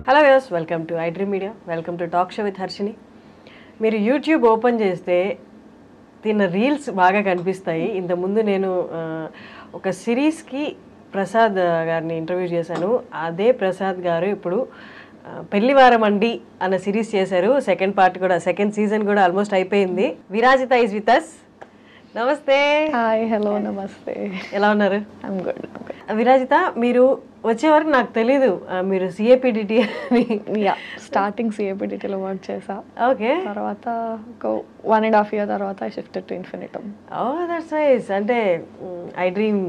Hello viewers, welcome to iDream Media, welcome to talk show with Harshini. మీరు YouTube open చేస్తే తిన్న reels బాగా కనిపిస్తాయి. ఇంతకుముందు నేను ఒక సిరీస్కి ప్రసాద్ గారిని ఇంటర్వ్యూ చేశాను. అదే ప్రసాద్ గారు ఇప్పుడు పెళ్లివారం అండి అన్న సిరీస్ చేశారు. సెకండ్ పార్ట్ కూడా, సెకండ్ సీజన్ కూడా ఆల్మోస్ట్ అయిపోయింది. Virajitha is with us. నమస్తే. హాయ్, హలో, నమస్తే. ఎలా ఉన్నారు? I'm good. విరాజిత, మీరు వచ్చే వరకు నాకు తెలీదు మీరు CAPDT అని. స్టార్టింగ్ CAPDTలో వర్క్ చేసా. ఓకే. తర్వాత ఒక 1.5 year తర్వాత I shifted to Infinitum. Oh, that's nice. అంటే iDream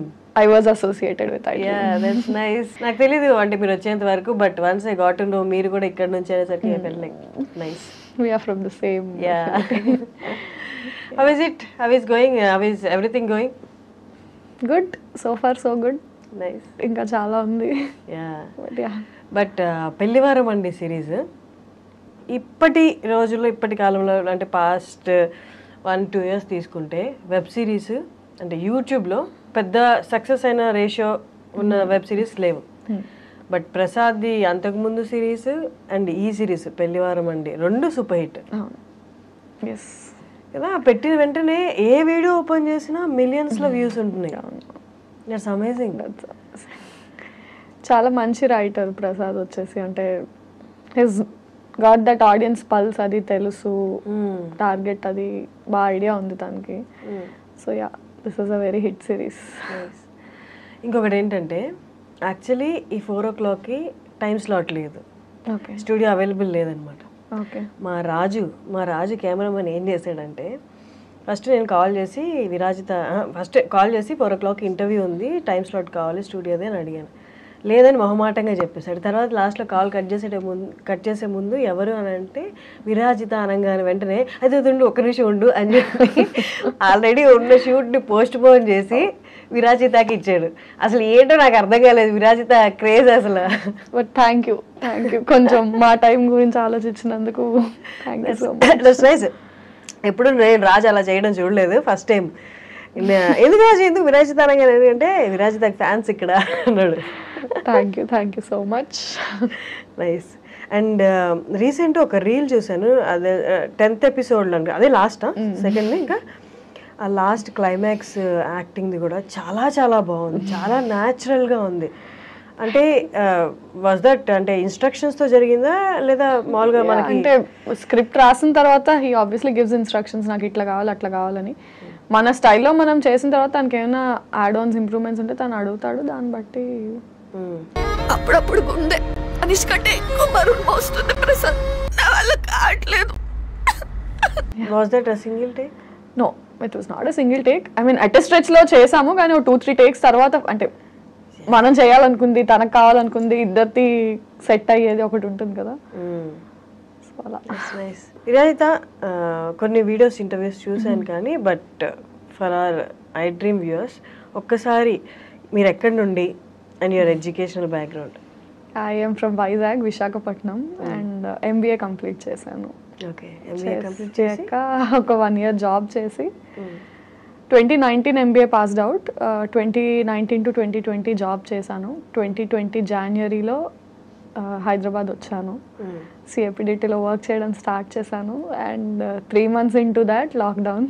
I was associated with iDream. Yeah, that's nice. నాకు తెలీదు అంటే మీరు వచ్చేంత వరకు, but once I got to know మీరు కూడా ఇక్కడ నుంచి అనేసరికి I felt like nice. We are from the same. Yeah. How is it? How is going? How is everything going? Good. So far so good. Nice. ఇంకా చాలా ఉంది. Yeah. But పెళ్లివారం అండి series ఇప్పటి రోజుల్లో, ఇప్పటి కాలంలో అంటే పాస్ట్ 1-2 years తీసుకుంటే వెబ్ సిరీస్ అంటే యూట్యూబ్లో పెద్ద సక్సెస్ అయిన రేషియో ఉన్న వెబ్ సిరీస్ లేవు. బట్ ప్రసాద్ది అంతకుముందు సిరీస్ అండ్ ఈ సిరీస్ పెళ్లివారం అండి రెండు సూపర్ హిట్ ఎస్ కదా. పెట్టిన వెంటనే ఏ వీడియో ఓపెన్ చేసినా మిలియన్స్లో వ్యూస్ ఉంటున్నాయి. That's amazing. చాలా మంచి రైటర్ ప్రసాద్ వచ్చేసి. అంటే his got that audience pulse, అది తెలుసు, టార్గెట్ అది బాగా ఐడియా ఉంది తనకి. So yeah, this is a very hit series. ఇంకొకటి ఏంటంటే యాక్చువల్లీ ఈ 4 o'clockకి టైం స్లాట్ లేదు, ఓకే, స్టూడియో అవైలబుల్ లేదనమాట. ఓకే. మా రాజు కెమెరామెన్ ఏం చేశాడంటే ఫస్ట్ నేను కాల్ చేసి ఫస్ట్ కాల్ చేసి 4 o'clock ఇంటర్వ్యూ ఉంది, టైం స్లాట్ కావాలి స్టూడియోదే అని అడిగాను. లేదని మొహమాటంగా చెప్పేశాడు. తర్వాత లాస్ట్లో కాల్ కట్ చేసే ముందు ఎవరు అని అంటే విరాజిత అనగానే వెంటనే అయితే ఉండు, ఒక్క నిమిషం ఉండు అని చెప్పి ఆల్రెడీ ఉన్న షూట్ని పోస్ట్ పోన్ చేసి విరాజితకి ఇచ్చాడు. అసలు ఏంటో నాకు అర్థం కాలేదు విరాజిత క్రేజ్ అసలు. బట్ థ్యాంక్ యూ కొంచెం మా టైం గురించి ఆలోచించినందుకు థ్యాంక్ యూ సో మచ్. ఎప్పుడు నేను రాజు అలా చేయడం చూడలేదు, ఫస్ట్ టైం. ఎందుకు రాజు, ఎందుకు విరాజిత అనగానే, ఎందుకంటే విరాజితకి ఫ్యాన్స్ ఇక్కడ అన్నాడు. Thank you so much. Nice. And recent ఒక రీల్ చూసాను, అదే 10th episode అండి, అదే లాస్ట్ సెకండ్. ఇంకా ఆ లాస్ట్ క్లైమాక్స్ యాక్టింగ్ది కూడా చాలా చాలా బాగుంది, చాలా న్యాచురల్గా ఉంది. అంటే వాజ్ దట్ అంటే ఇన్స్ట్రక్షన్స్తో జరిగిందా లేదా మామూలుగా మనకి? అంటే స్క్రిప్ట్ రాసిన తర్వాత హీ ఆబ్వియస్లీ గివ్స్ ఇన్స్ట్రక్షన్స్, నాకు ఇట్లా కావాలి అట్లా కావాలని. మన స్టైల్లో మనం చేసిన తర్వాత తనకి ఏమైనా యాడ్ ఆన్స్ ఇంప్రూవ్మెంట్స్ ఉంటే తను అడుగుతాడు, దాన్ని బట్టి. అప్పుడప్పుడు గుండె అనిష్కంటే ఎక్కువ బరువు మోస్తుంది ప్రసాద్, నా వల్ల కావట్లేదు. Was that a single take? No, it was not a single take. I mean at స్ట్రెచ్లో చేసాము, కానీ 2-3 takes తర్వాత అంటే మనం చేయాలనుకుంది, తనకు కావాలనుకుంది, ఇద్దరిది సెట్ అయ్యేది ఒకటి ఉంటుంది కదా. విరాజిత, కొన్ని వీడియోస్ ఇంటర్వ్యూస్ చూశాను కానీ, but for hour iDream viewers ఒక్కసారి మీరు ఎక్కడి నుండి and your educational background? I'm from Vizag, Visakhapatnam, and MBA complete చేశాను. ఓకే. MBA కంప్లీట్ చేశాక ఒక 1 year జాబ్ చేసి 2019 MBA passed out. 2019 to 2020 job చేశాను. 2020 Januaryలో హైదరాబాద్ వచ్చాను. CAPDTలో వర్క్ చేయడం స్టార్ట్ చేశాను. And 3 months into that lockdown.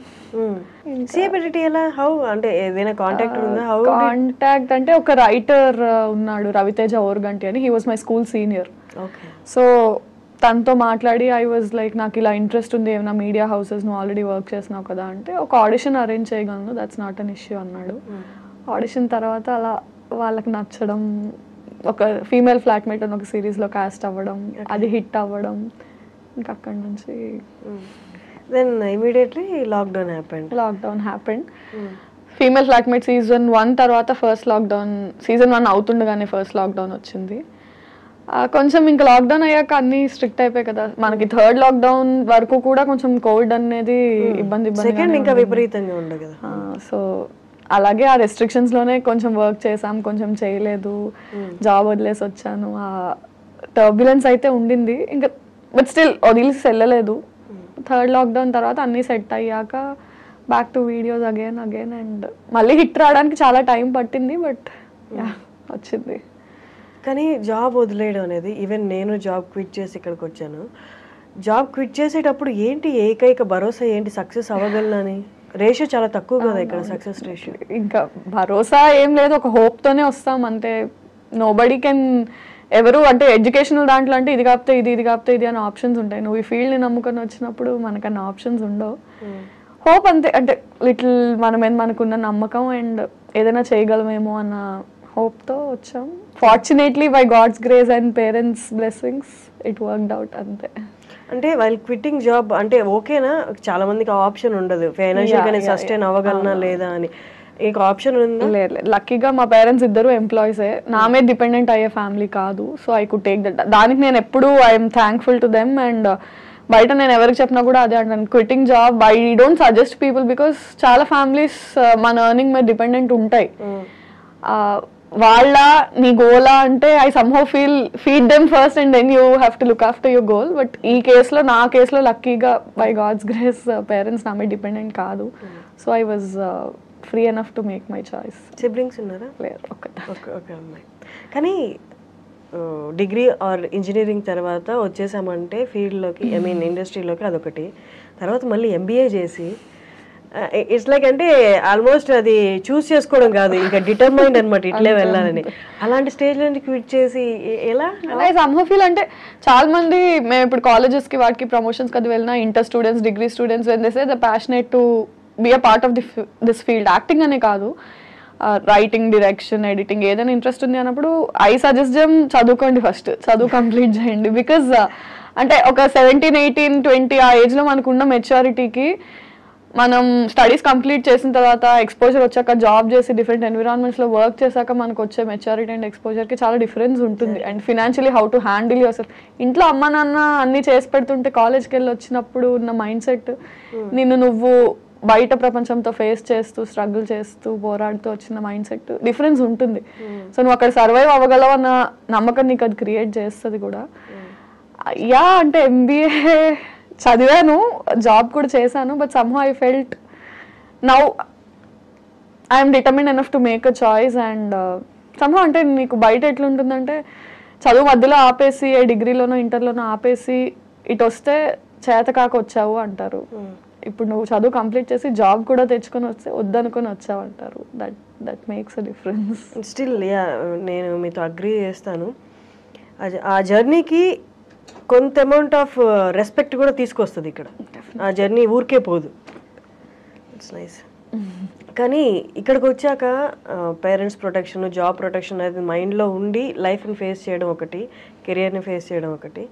CAPDT ఎలా, హౌ అంటే ఏదైనా కాంటాక్ట్ ఉందా? హౌ కాంటాక్ట్ అంటే ఒక రైటర్ ఉన్నాడు, రవితేజ ఓర్గంటి అని. He was my school senior. Okay. So తనతో మాట్లాడి ఐ వాజ్ లైక్, నాకు ఇలా ఇంట్రెస్ట్ ఉంది, ఏమైనా మీడియా హౌసెస్ నువ్వు ఆల్రెడీ వర్క్ చేసినావు కదా అంటే, ఒక ఆడిషన్ అరేంజ్ చేయగలను, దట్స్ నాట్ అన్ ఇష్యూ అన్నాడు. ఆడిషన్ తర్వాత అలా వాళ్ళకి నచ్చడం, ఒక ఫీమేల్ ఫ్లాట్మేట్ అని ఒక సిరీస్లో కాస్ట్ అవ్వడం, అది హిట్ అవ్వడం, ఇంకా అక్కడి నుంచి then immediately lockdown happened. Female flatmate season 1 తర్వాత ఫస్ట్ లాక్డౌన్, season 1 అవుతుండగానే ఫస్ట్ లాక్డౌన్ వచ్చింది. కొంచెం ఇంకా లాక్డౌన్ అయ్యాక అన్ని స్ట్రిక్ట్ అయిపోయాయి కదా మనకి. 3rd లాక్డౌన్ వరకు కూడా కొంచెం కోవిడ్ అనేది ఇబ్బంది ఇంకా విపరీతంగా ఉండదు కదా. సో అలాగే ఆ రెస్ట్రిక్షన్స్లోనే కొంచెం వర్క్ చేసాం, కొంచెం చేయలేదు, జాబ్ వదిలేసి వచ్చాను. ఆ టర్బ్యులెన్స్ అయితే ఉండింది ఇంకా, బట్ స్టిల్ వదిలేసి వెళ్ళలేదు. 3rd లాక్డౌన్ తర్వాత అన్నీ సెట్ అయ్యాక back to videos again and మళ్ళీ హిట్ రావడానికి చాలా టైం పట్టింది, బట్ వచ్చింది. కానీ జాబ్ వదిలేయడం అనేది, ఈవెన్ నేను జాబ్ క్విట్ చేసి ఇక్కడికి వచ్చాను, జాబ్ క్విట్ చేసేటప్పుడు ఏంటి ఏకైక భరోసా ఏంటి సక్సెస్ అవ్వగలనని? రేషియో చాలా తక్కువ కదా ఇక్కడ సక్సెస్ రేషియో. ఇంకా భరోసా ఏం లేదు, ఒక హోప్తోనే వస్తాం అంతే. నోబడీ కెన్ ఎవరు అంటే ఎడ్యుకేషనల్ దాంట్లో అంటే ఇది కాకపోతే ఇది, ఇది కాకపోతే ఇది అని ఆప్షన్స్ ఉంటాయి. నువ్వు ఈ ఫీల్డ్ని నమ్ముకొని వచ్చినప్పుడు మనకన్నా ఆప్షన్స్ ఉండవు. హోప్ అంతే, అంటే లిటిల్ మనకున్న నమ్మకం అండ్ ఏదైనా చేయగలమేమో అన్న హోప్తో వచ్చాం. Fortunately by God's grace and parents blessings it worked out అంతే. అంటే వాళ్ళు క్విట్టింగ్ జాబ్ అంటే ఓకేనా? చాలా మందికి ఆప్షన్ ఉండదు, ఫైనాన్షియల్ గానే సస్టైన్ అవ్వగలనా లేదా అని. మీకు ఆప్షన్ ఉందా? లేదు, లక్కీగా మా పేరెంట్స్ ఇద్దరు ఎంప్లాయీసే, నా మీద డిపెండెంట్ అయ్యే ఫ్యామిలీ కాదు. So I could take that. దానికి నేను ఎప్పుడు I'm thankful to them. And బయట నేను ఎవరికి చెప్పినా కూడా అదే అంటాను, quitting job I don't suggest people because చాలా ఫ్యామిలీస్ మన ఎర్నింగ్ మీద డిపెండెంట్ ఉంటాయి. వాళ్ళ నీ గోలా అంటే I somehow feed them first and then you have to look after your goal. But ఈ కేసులో నా కేసులో లక్కీగా బై గాడ్స్ గ్రేస్ పేరెంట్స్ నా మీద డిపెండెంట్ కాదు. So I was free enough to make my choice. Siblings ఉన్నారా? లేదు, ఒక అమ్మాయి. కానీ డిగ్రీ ఆర్ ఇంజనీరింగ్ తర్వాత వచ్చేసామంటే ఫీల్డ్లోకి, ఐ మీన్ ఇండస్ట్రీలోకి, అదొకటి. తర్వాత మళ్ళీ ఎంబీఏ చేసి ఇట్స్ లైక్ అంటే ఆల్మోస్ట్ అది చూస్ చేసుకోవడం కాదు, ఇంకా డిటర్మైండ్ అనమాట ఇట్లే వెళ్ళాలని. అలాంటి స్టేజ్ నుంచి క్విట్ చేసి ఎలా? సమ్హౌ ఫీల్ అంటే చాలా మంది మేము ఇప్పుడు కాలేజెస్ కి వాటికి ప్రమోషన్స్ కదా వెళ్ళినా, inter students, degree students when they say the passionate to be a part of this field, acting అనే కాదు, రైటింగ్, డైరెక్షన్, ఎడిటింగ్ ఏదైనా ఇంట్రెస్ట్ ఉంది అన్నప్పుడు ఐ సజెస్ట్ దెమ్ చదువుకోండి, ఫస్ట్ చదువు కంప్లీట్ చేయండి. బికాజ్ అంటే ఒక 17, 18, 20 ఆ ఏజ్ లో మనకున్న మెచ్యూరిటీకి మనం స్టడీస్ కంప్లీట్ చేసిన తర్వాత ఎక్స్పోజర్ వచ్చాక జాబ్ చేసి డిఫరెంట్ ఎన్విరాన్మెంట్స్ లో వర్క్ చేశాక మనకు వచ్చే మెచ్యూరిటీ అండ్ ఎక్స్పోజర్ కి చాలా డిఫరెన్స్ ఉంటుంది. And financially how to handle your self. ఇంట్లో అమ్మ నాన్న అన్ని చేసి పెడుతుంటే కాలేజ్కి వెళ్ళి వచ్చినప్పుడు ఉన్న మైండ్ సెట్, నువ్వు బయట ప్రపంచంతో ఫేస్ చేస్తూ స్ట్రగుల్ చేస్తూ పోరాడుతూ వచ్చిన మైండ్ సెట్ డిఫరెన్స్ ఉంటుంది. సో నువ్వు అక్కడ సర్వైవ్ అవ్వగలవు అన్న నమ్మకం నీకు అది క్రియేట్ చేస్తుంది కూడా. యా అంటే ఎంబీఏ చదివాను, జాబ్ కూడా చేశాను, but somehow I felt now I'm determined enough to make a choice. And somehow అంటే నీకు బయట ఎట్లుంటుందంటే చదువు మధ్యలో ఆపేసి డిగ్రీలోనో ఇంటర్లోనో ఆపేసి ఇటు వస్తే చేతకాక వచ్చావు అంటారు. ఇప్పుడు నువ్వు చదువు కంప్లీట్ చేసి జాబ్ కూడా తెచ్చుకొని వస్తే వద్దనుకొని వచ్చావు అంటారు. That makes a difference. Still yeah, నేను మీతో అగ్రీ చేస్తాను. ఆ జర్నీకి కొంత అమౌంట్ ఆఫ్ రెస్పెక్ట్ కూడా తీసుకొస్తుంది ఇక్కడ. ఆ జర్నీ ఊరికే పోదు. It's nice. కానీ ఇక్కడికి వచ్చాక పేరెంట్స్ ప్రొటెక్షన్, జాబ్ ప్రొటెక్షన్ అనేది మైండ్లో ఉండి లైఫ్ని ఫేస్ చేయడం ఒకటి, కెరియర్ని ఫేస్ చేయడం ఒకటి.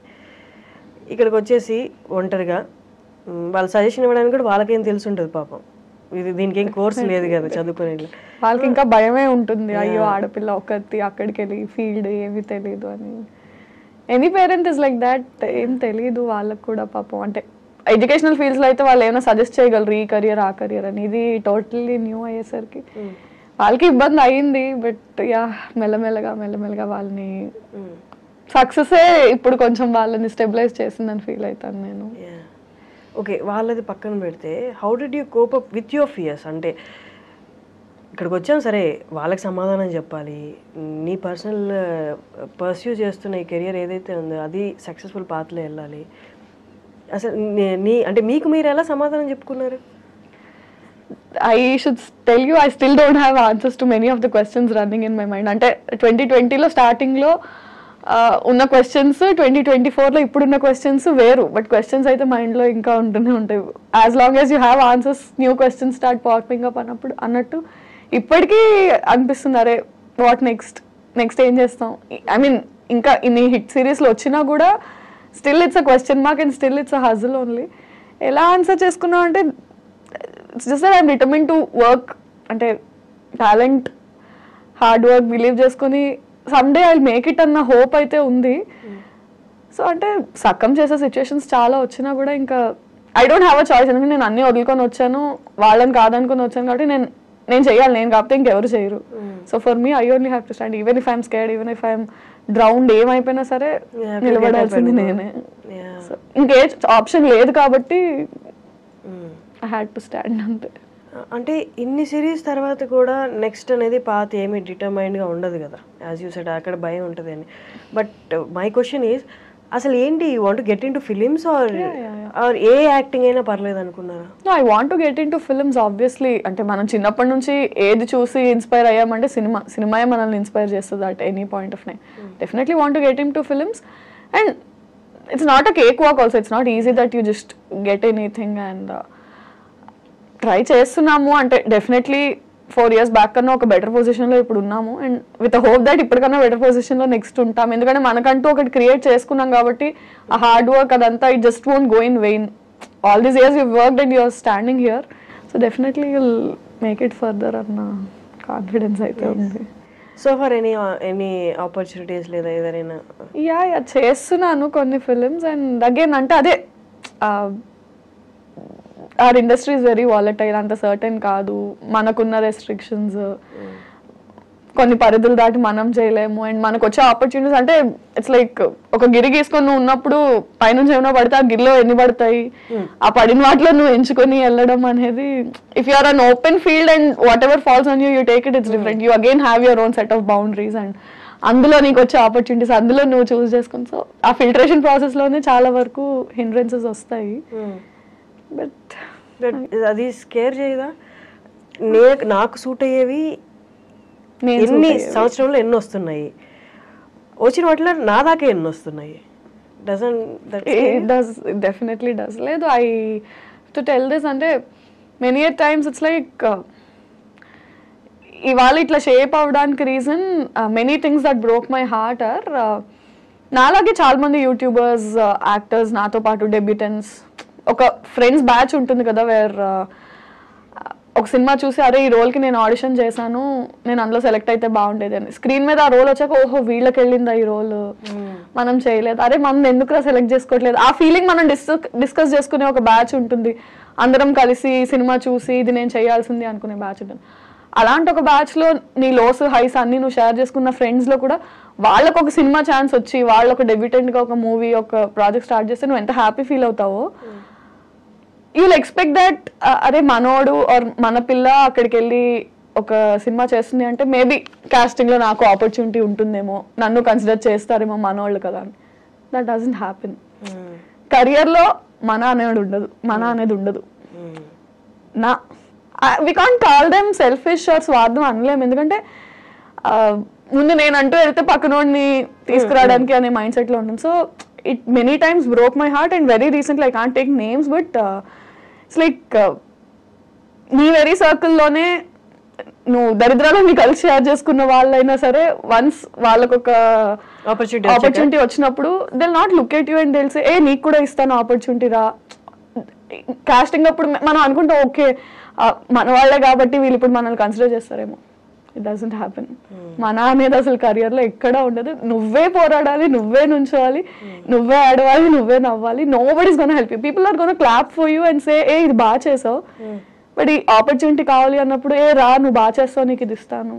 ఇక్కడికి వచ్చేసి ఒంటరిగా వాళ్ళ సజెషన్ ఇవ్వడానికి కూడా వాళ్ళకేం తెలిసి ఉంటుంది పాపం. దీనికి ఏం కోర్స్ లేదు కదా చదువుకునే వాళ్ళకి. ఇంకా భయమే ఉంటుంది, అయ్యో ఆడపిల్ల ఒకటి అక్కడికి వెళ్ళి ఫీల్డ్ ఏమీ తెలియదు అని. Any parent is like that. ఏం తెలియదు వాళ్ళకు కూడా పాపం. అంటే ఎడ్యుకేషనల్ ఫీల్డ్స్ లో అయితే వాళ్ళు ఏమైనా సజెస్ట్ చేయగలరు, ఈ కెరియర్ ఆ కెరియర్ అని. ఇది టోటల్లీ న్యూ అయ్యేసరికి వాళ్ళకి ఇబ్బంది అయింది. బట్ యా మెల్లమెల్లగా వాళ్ళని సక్సెసే ఇప్పుడు కొంచెం వాళ్ళని స్టెబిలైజ్ చేసిందని ఫీల్ అవుతాను నేను. ఓకే, వాళ్ళది పక్కన పెడితే how did you cope up with your fears? అంటే ఇక్కడికి వచ్చాం సరే, వాళ్ళకి సమాధానం చెప్పాలి, నీ పర్సనల్ పర్స్యూ చేస్తున్న ఈ కెరియర్ ఏదైతే ఉందో అది సక్సెస్ఫుల్ పాత్లో వెళ్ళాలి. అసలు అంటే మీకు మీరు ఎలా సమాధానం చెప్పుకున్నారు? I should tell you, I still don't have answers to many of the questions running in my mind. అంటే 2020లో స్టార్టింగ్లో ఉన్న క్వశ్చన్స్ 2024లో ఇప్పుడున్న క్వశ్చన్స్ వేరు. బట్ క్వశ్చన్స్ అయితే మైండ్లో ఇంకా ఉంటూనే ఉంటాయి. As long as you have answers, new questions start popping up అన్నట్టు ఇప్పటికీ అనిపిస్తుంది, అరే వాట్ నెక్స్ట్ ఏం చేస్తాం. ఐ మీన్ ఇంకా ఇన్ని హిట్ సిరీస్లో వచ్చినా కూడా still it's a question mark and still it's a హజిల్ only. ఎలా ఆన్సర్ చేసుకున్నాం అంటే it's just I'm determine to work. అంటే టాలెంట్, హార్డ్ వర్క్ బిలీవ్ చేసుకుని సమ్డే ఐ మేక్ ఇట్ అన్న హోప్ అయితే ఉంది. సో అంటే సక్కం చేసే సిచ్యువేషన్స్ చాలా వచ్చినా కూడా ఇంకా I don't have a choice. ఎందుకంటే నేను అన్ని వదులుకొని వచ్చాను, వాళ్ళని కాదనుకొని వచ్చాను కాబట్టి నేను చేయాలి. నేను కాకపోతే ఇంకెవరు చేయరు. So for me I only have to stand. Even if I'm scared, even if I'm drowned, ఏమైపోయినా సరే నిలబడాల్సింది నేనే. సో ఇంకే ఆప్షన్ లేదు కాబట్టి ఐ హ్యాడ్ టు స్టాండ్ అంతే. అంటే ఇన్ని సిరీస్ తర్వాత కూడా నెక్స్ట్ అనేది పాత ఏమీ డిటర్మైన్డ్గా ఉండదు కదా, యాజ్ యూ సెడ్ అక్కడ భయం ఉంటుంది అని. బట్ మై క్వశ్చన్ ఈజ్ అసలు ఏంటి, you want get into films or a acting అయినా పర్లేదు అనుకున్నారా? I want to get into films obviously. అంటే మనం చిన్నప్పటి నుంచి ఏది చూసి ఇన్స్పైర్ అయ్యామంటే సినిమాయే మనల్ని ఇన్స్పైర్ చేస్తుంది at any point of time. Definitely want to get into films and it's not a cake walk also. It's not easy that you just get anything and try చేస్తున్నాము. అంటే definitely 4 years back కన్నా ఒక better పొజిషన్లో ఇప్పుడు ఉన్నాము and with hope that ఇప్పటికన్నా better పొజిషన్లో next ఉంటాం. ఎందుకంటే మనకంటూ ఒకటి క్రియేట్ చేసుకున్నాం కాబట్టి ఆ హార్డ్ వర్క్ అదంతా it just won't go in vain. All these years you worked and you're standing here, so definitely you'll make it further అన్న కాన్ఫిడెన్స్ అయితే ఉంది. సో ఫర్ ఎనీ ఆపర్చునిటీస్ లేదా ఏదైనా? యా చేస్తున్నాను కొన్ని ఫిలిమ్స్ అండ్ అగైన్ అంటే అదే or industry is very volatile, అంత సర్టెన్ కాదు, మనకున్న రెస్ట్రిక్షన్స్ కొన్ని పరిధులు దాటి మనం చేయలేము అండ్ మనకు వచ్చే ఆపర్చునిటీస్ అంటే ఇట్స్ లైక్ ఒక గిరి గీసుకొని నువ్వు ఉన్నప్పుడు పైనుంచి ఏమైనా పడితే ఆ గిరిలో ఎన్ని పడతాయి, ఆ పడిన వాటిలో నువ్వు ఎంచుకొని వెళ్ళడం అనేది if you are an open field and whatever falls on you take it, it's different. You again have your own set of boundaries and అందులో నీకు వచ్చే ఆపర్చునిటీస్ అందులో నువ్వు చూస్ చేసుకుని, సో ఆ ఫిల్టరేషన్ ప్రాసెస్లోనే చాలా వరకు హిండ్రెన్సెస్ వస్తాయి. బట్ అది స్కేర్ చేయదా? నాకు సూట్ అయ్యేవి ఎన్ని సంవత్సరంలో ఎన్ని వస్తున్నాయి, వచ్చిన వాటిలో నా దాకా ఎన్ని వస్తున్నాయి? Definitely does. లేదు ఐ టు టెల్ దిస్ అంటే మెనీ టైమ్స్ ఇట్స్ లైక్ ఇవాళ ఇట్లా షేప్ అవ్వడానికి reason many things that broke my heart or నాలాగే చాలా మంది యూట్యూబర్స్, యాక్టర్స్, నాతో పాటు డెబ్యూటెంట్స్, ఒక ఫ్రెండ్స్ బ్యాచ్ ఉంటుంది కదా వేర్ ఒక సినిమా చూసి అరే ఈ రోల్కి నేను ఆడిషన్ చేశాను, నేను అందులో సెలెక్ట్ అయితే బాగుండేది అని, స్క్రీన్ మీద ఆ రోల్ వచ్చాక ఓహో వీళ్ళకి వెళ్ళిందా ఈ రోల్, మనం చేయలేదు, అరే మనం ఎందుకు సెలెక్ట్ చేసుకోవట్లేదు, ఆ ఫీలింగ్ మనం డిస్కస్ చేసుకునే ఒక బ్యాచ్ ఉంటుంది. అందరం కలిసి సినిమా చూసి ఇది నేను చేయాల్సింది అనుకునే బ్యాచ్ ఉంటుంది. అలాంటి ఒక బ్యాచ్లో నీ లోస్ హైస్ అన్ని నువ్వు షేర్ చేసుకున్న ఫ్రెండ్స్లో కూడా వాళ్ళకు ఒక సినిమా ఛాన్స్ వచ్చి వాళ్ళు ఒక డెబ్యూటెంట్గా ఒక మూవీ ఒక ప్రాజెక్ట్ స్టార్ట్ చేస్తే నువ్వు ఎంత హ్యాపీ ఫీల్ అవుతావో, యూల్ ఎక్స్పెక్ట్ దట్ అరే మనోడు ఆర్ మన పిల్ల అక్కడికి వెళ్ళి ఒక సినిమా చేస్తుంది అంటే మేబీ కాస్టింగ్లో నాకు ఆపర్చునిటీ ఉంటుందేమో, నన్ను కన్సిడర్ చేస్తారేమో మనోళ్ళు కదా అని. That doesn't happen. కెరియర్లో మన అనేది ఉండదు. నా we can't call them selfish or స్వార్థం అనలేము, ఎందుకంటే ముందు నేను అంటూ వెళ్తే పక్కనోడిని తీసుకురావడానికి అనే మైండ్ సెట్లో ఉంటుంది. So it many times broke my heart and very recently I can't take names but it's like నీ వెరీ సర్కిల్లోనే నువ్వు దరిద్రాలను కలిసి షేర్ చేసుకున్న వాళ్ళైనా సరే వన్స్ వాళ్ళకు ఒక ఆపర్చునిటీ వచ్చినప్పుడు they not look at you and they say ఏ నీకు కూడా ఇస్తాను ఆపర్చునిటీ రా. కాస్టింగ్ అప్పుడు మనం అనుకుంటాం ఓకే మన వాళ్ళే కాబట్టి వీళ్ళు ఇప్పుడు మనల్ని కన్సిడర్ చేస్తారేమో. It doesn't happen. మన అనేది అసలు కెరియర్లో ఎక్కడా ఉండదు. నువ్వే పోరాడాలి, నువ్వే నుంచోవాలి, నువ్వే ఆడవాలి, నువ్వే నవ్వాలి. Nobody is gonna help you. People are gonna clap for you and say ఏ ఇది బాగా చేసావు, బట్ ఈ ఆపర్చునిటీ కావాలి అన్నప్పుడు ఏ రా నువ్వు బాగా చేస్తావు నీకు ఇది ఇస్తాను.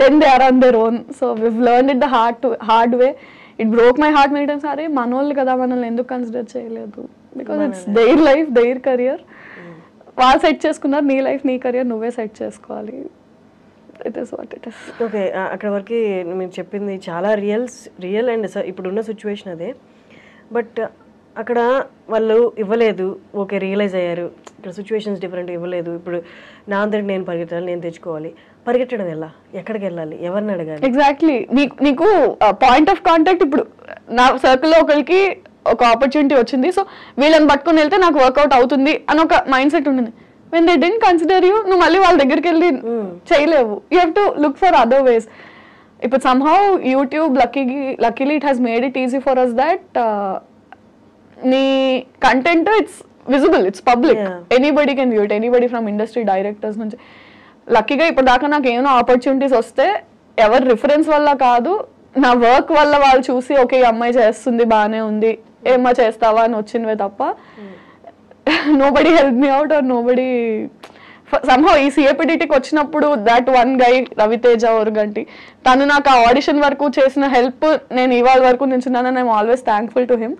Then they are on their own. So we've learned it the hard way. It broke my heart many times. అరే మనోళ్ళు కదా మనల్ని ఎందుకు కన్సిడర్ చేయలేదు, because it's their life their career. వాళ్ళు సెట్ చేసుకున్నారు, నీ లైఫ్ నీ కెరియర్ నువ్వే సెట్ చేసుకోవాలి. It is what it is. Okay, అక్కడ వరకు మీరు చెప్పింది చాలా రియల్ అండ్ ఇప్పుడున్న సిచ్యువేషన్ అదే. బట్ అక్కడ వాళ్ళు ఇవ్వలేదు, ఓకే రియలైజ్ అయ్యారు, ఇక్కడ సిచ్యువేషన్స్ డిఫరెంట్, ఇవ్వలేదు. ఇప్పుడు నా అందరికి నేను పరిగెత్తాలి, నేను తెచ్చుకోవాలి. పరిగెట్టడం ఎలా, ఎక్కడికి వెళ్ళాలి, ఎవరిని అడగాలి? ఎగ్జాక్ట్లీ. నీకు పాయింట్ ఆఫ్ కాంటాక్ట్ ఇప్పుడు నా సర్కిల్లో ఒకరికి ఒక ఆపర్చునిటీ వచ్చింది, సో వీళ్ళని పట్టుకుని వెళ్తే నాకు వర్కౌట్ అవుతుంది అని ఒక మైండ్ సెట్ ఉంటుంది. When they didn't consider you, నువ్వు మళ్ళీ వాళ్ళ దగ్గరికి వెళ్ళి చేయలేవు. You have to look for other ways. ఇప్పుడు somehow YouTube luckily it has made it easy for us that నీ content it's visible, it's public, anybody can view it, anybody from industry directors నుంచి. లక్కీగా ఇప్పుడు దాకా నాకు ఏమైనా opportunities వస్తే ఎవరి రిఫరెన్స్ వల్ల కాదు, నా వర్క్ వల్ల వాళ్ళు చూసి ఓకే ఈ అమ్మాయి చేస్తుంది బాగానే ఉంది ఏమ్మా చేస్తావా అని వచ్చినవే తప్ప nobody help me out or nobody somehow. ఈ సిఏపిడిటీకి వచ్చినప్పుడు that one guy Raviteja Oruganti తను నాకు ఆ ఆడిషన్ వరకు చేసిన హెల్ప్ నేను ఇవాళ వరకు నిల్చున్నాను. I'm always thankful to him.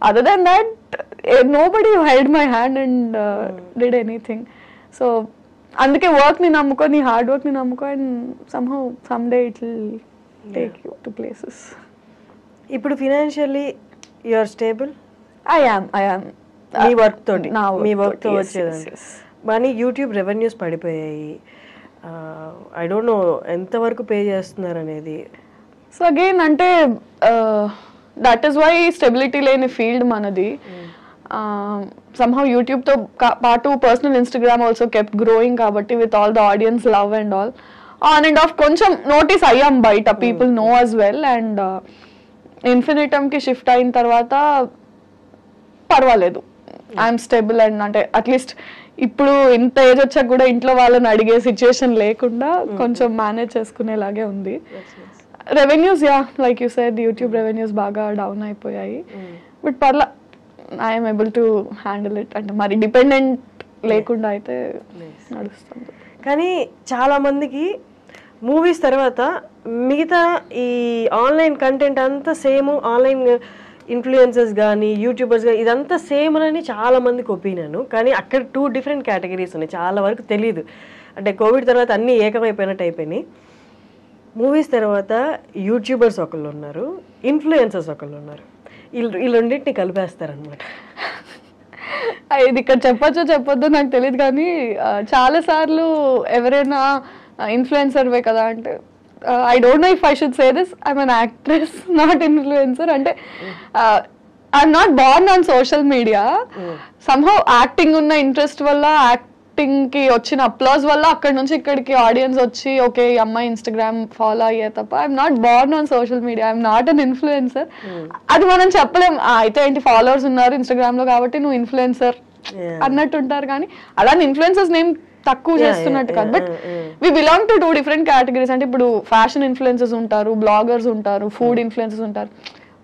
Other than that nobody held my hand and did anything. So అందుకే వర్క్ని నమ్ముకో, నీ హార్డ్ వర్క్ని నమ్ముకో, and somehow someday it will take you to places. ఇప్పుడు financially you are stable? I am మీ work తోటి, మీ వర్క్ తో వచ్చేదండి. కానీ యూట్యూబ్ రెవెన్యూస్ పడిపోయాయి. ఐ డోంట్ నో ఎంతవరకు పే చేస్తున్నారు అనేది. సో అగైన్ అంటే దట్ ఈస్ వై స్టెబిలిటీ లేని ఫీల్డ్ మనది. somehow YouTube తో పాటు personal Instagram also kept growing కాబట్టి with all the audience love and all on and off కొంచెం నోటీస్ అయ్యాం బయట, people know as well. And ఇన్ఫినిటమ్కి షిఫ్ట్ అయిన తర్వాత పర్వాలేదు, ఐఎమ్ స్టేబుల్. అండ్ అంటే అట్లీస్ట్ ఇప్పుడు ఇంత ఏజ్ వచ్చాక కూడా ఇంట్లో వాళ్ళని అడిగే సిచ్యుయేషన్ లేకుండా కొంచెం మేనేజ్ చేసుకునేలాగే ఉంది. Revenues like you said YouTube revenues బాగా డౌన్ అయిపోయాయి, బట్ పర్లా I'm able to handle it. అంటే మరి డిపెండెంట్ లేకుండా అయితే నడుస్తుంది. కానీ చాలా మందికి మూవీస్ తర్వాత మిగతా ఈ ఆన్లైన్ కంటెంట్ అంతా సేమ్, ఆన్లైన్ ఇన్ఫ్లుయెన్సర్స్ కానీ యూట్యూబర్స్ కానీ ఇదంతా సేమ్ అని చాలా మందికి ఒపీనియన్. కానీ అక్కడ 2 డిఫరెంట్ కేటగిరీస్ ఉన్నాయి, చాలా వరకు తెలీదు. అంటే కోవిడ్ తర్వాత అన్నీ ఏకమైపోయినట్టు అయిపోయినాయి. మూవీస్ తర్వాత యూట్యూబర్స్ ఒకళ్ళు ఉన్నారు, ఇన్ఫ్లుయెన్సర్స్ ఒకళ్ళు ఉన్నారు. ఈ రెండింటిని కలిపేస్తారనమాట. ఇది ఇక్కడ చెప్పొచ్చో చెప్పొద్దో నాకు తెలియదు, కానీ చాలా సార్లు ఎవరైనా ఇన్ఫ్లుయెన్సర్వే కదా అంటే I don't know if I should say this, I'm an actress, not influencer. అంటే I'm not born on social media. Somehow acting ఉన్న ఇంట్రెస్ట్ వల్ల, యాక్టింగ్ కి వచ్చిన అప్లాజ్ వల్ల అక్కడ నుంచి ఇక్కడికి ఆడియన్స్ వచ్చి ఓకే ఈ అమ్మాయి ఇన్స్టాగ్రామ్ ఫాలో అయ్యే తప్ప I'm not Born on social media, I'm not an influencer. అది మనం చెప్పలేం. అయితే ఏంటి ఫాలోవర్స్ ఉన్నారు ఇన్స్టాగ్రామ్ లో కాబట్టి నువ్వు ఇన్ఫ్లుయెన్సర్ అన్నట్టు ఉంటారు, కానీ అలానే ఇన్ఫ్లుయెన్సర్స్ నేమ్ తక్కువ చేస్తున్నట్టు కాదు. But we belong to 2 different categories. అంటే ఇప్పుడు ఫ్యాషన్ ఇన్ఫ్లుయెన్సర్స్ ఉంటారు, బ్లాగర్స్ ఉంటారు, ఫుడ్ ఇన్ఫ్లుయెన్సర్స్ ఉంటారు.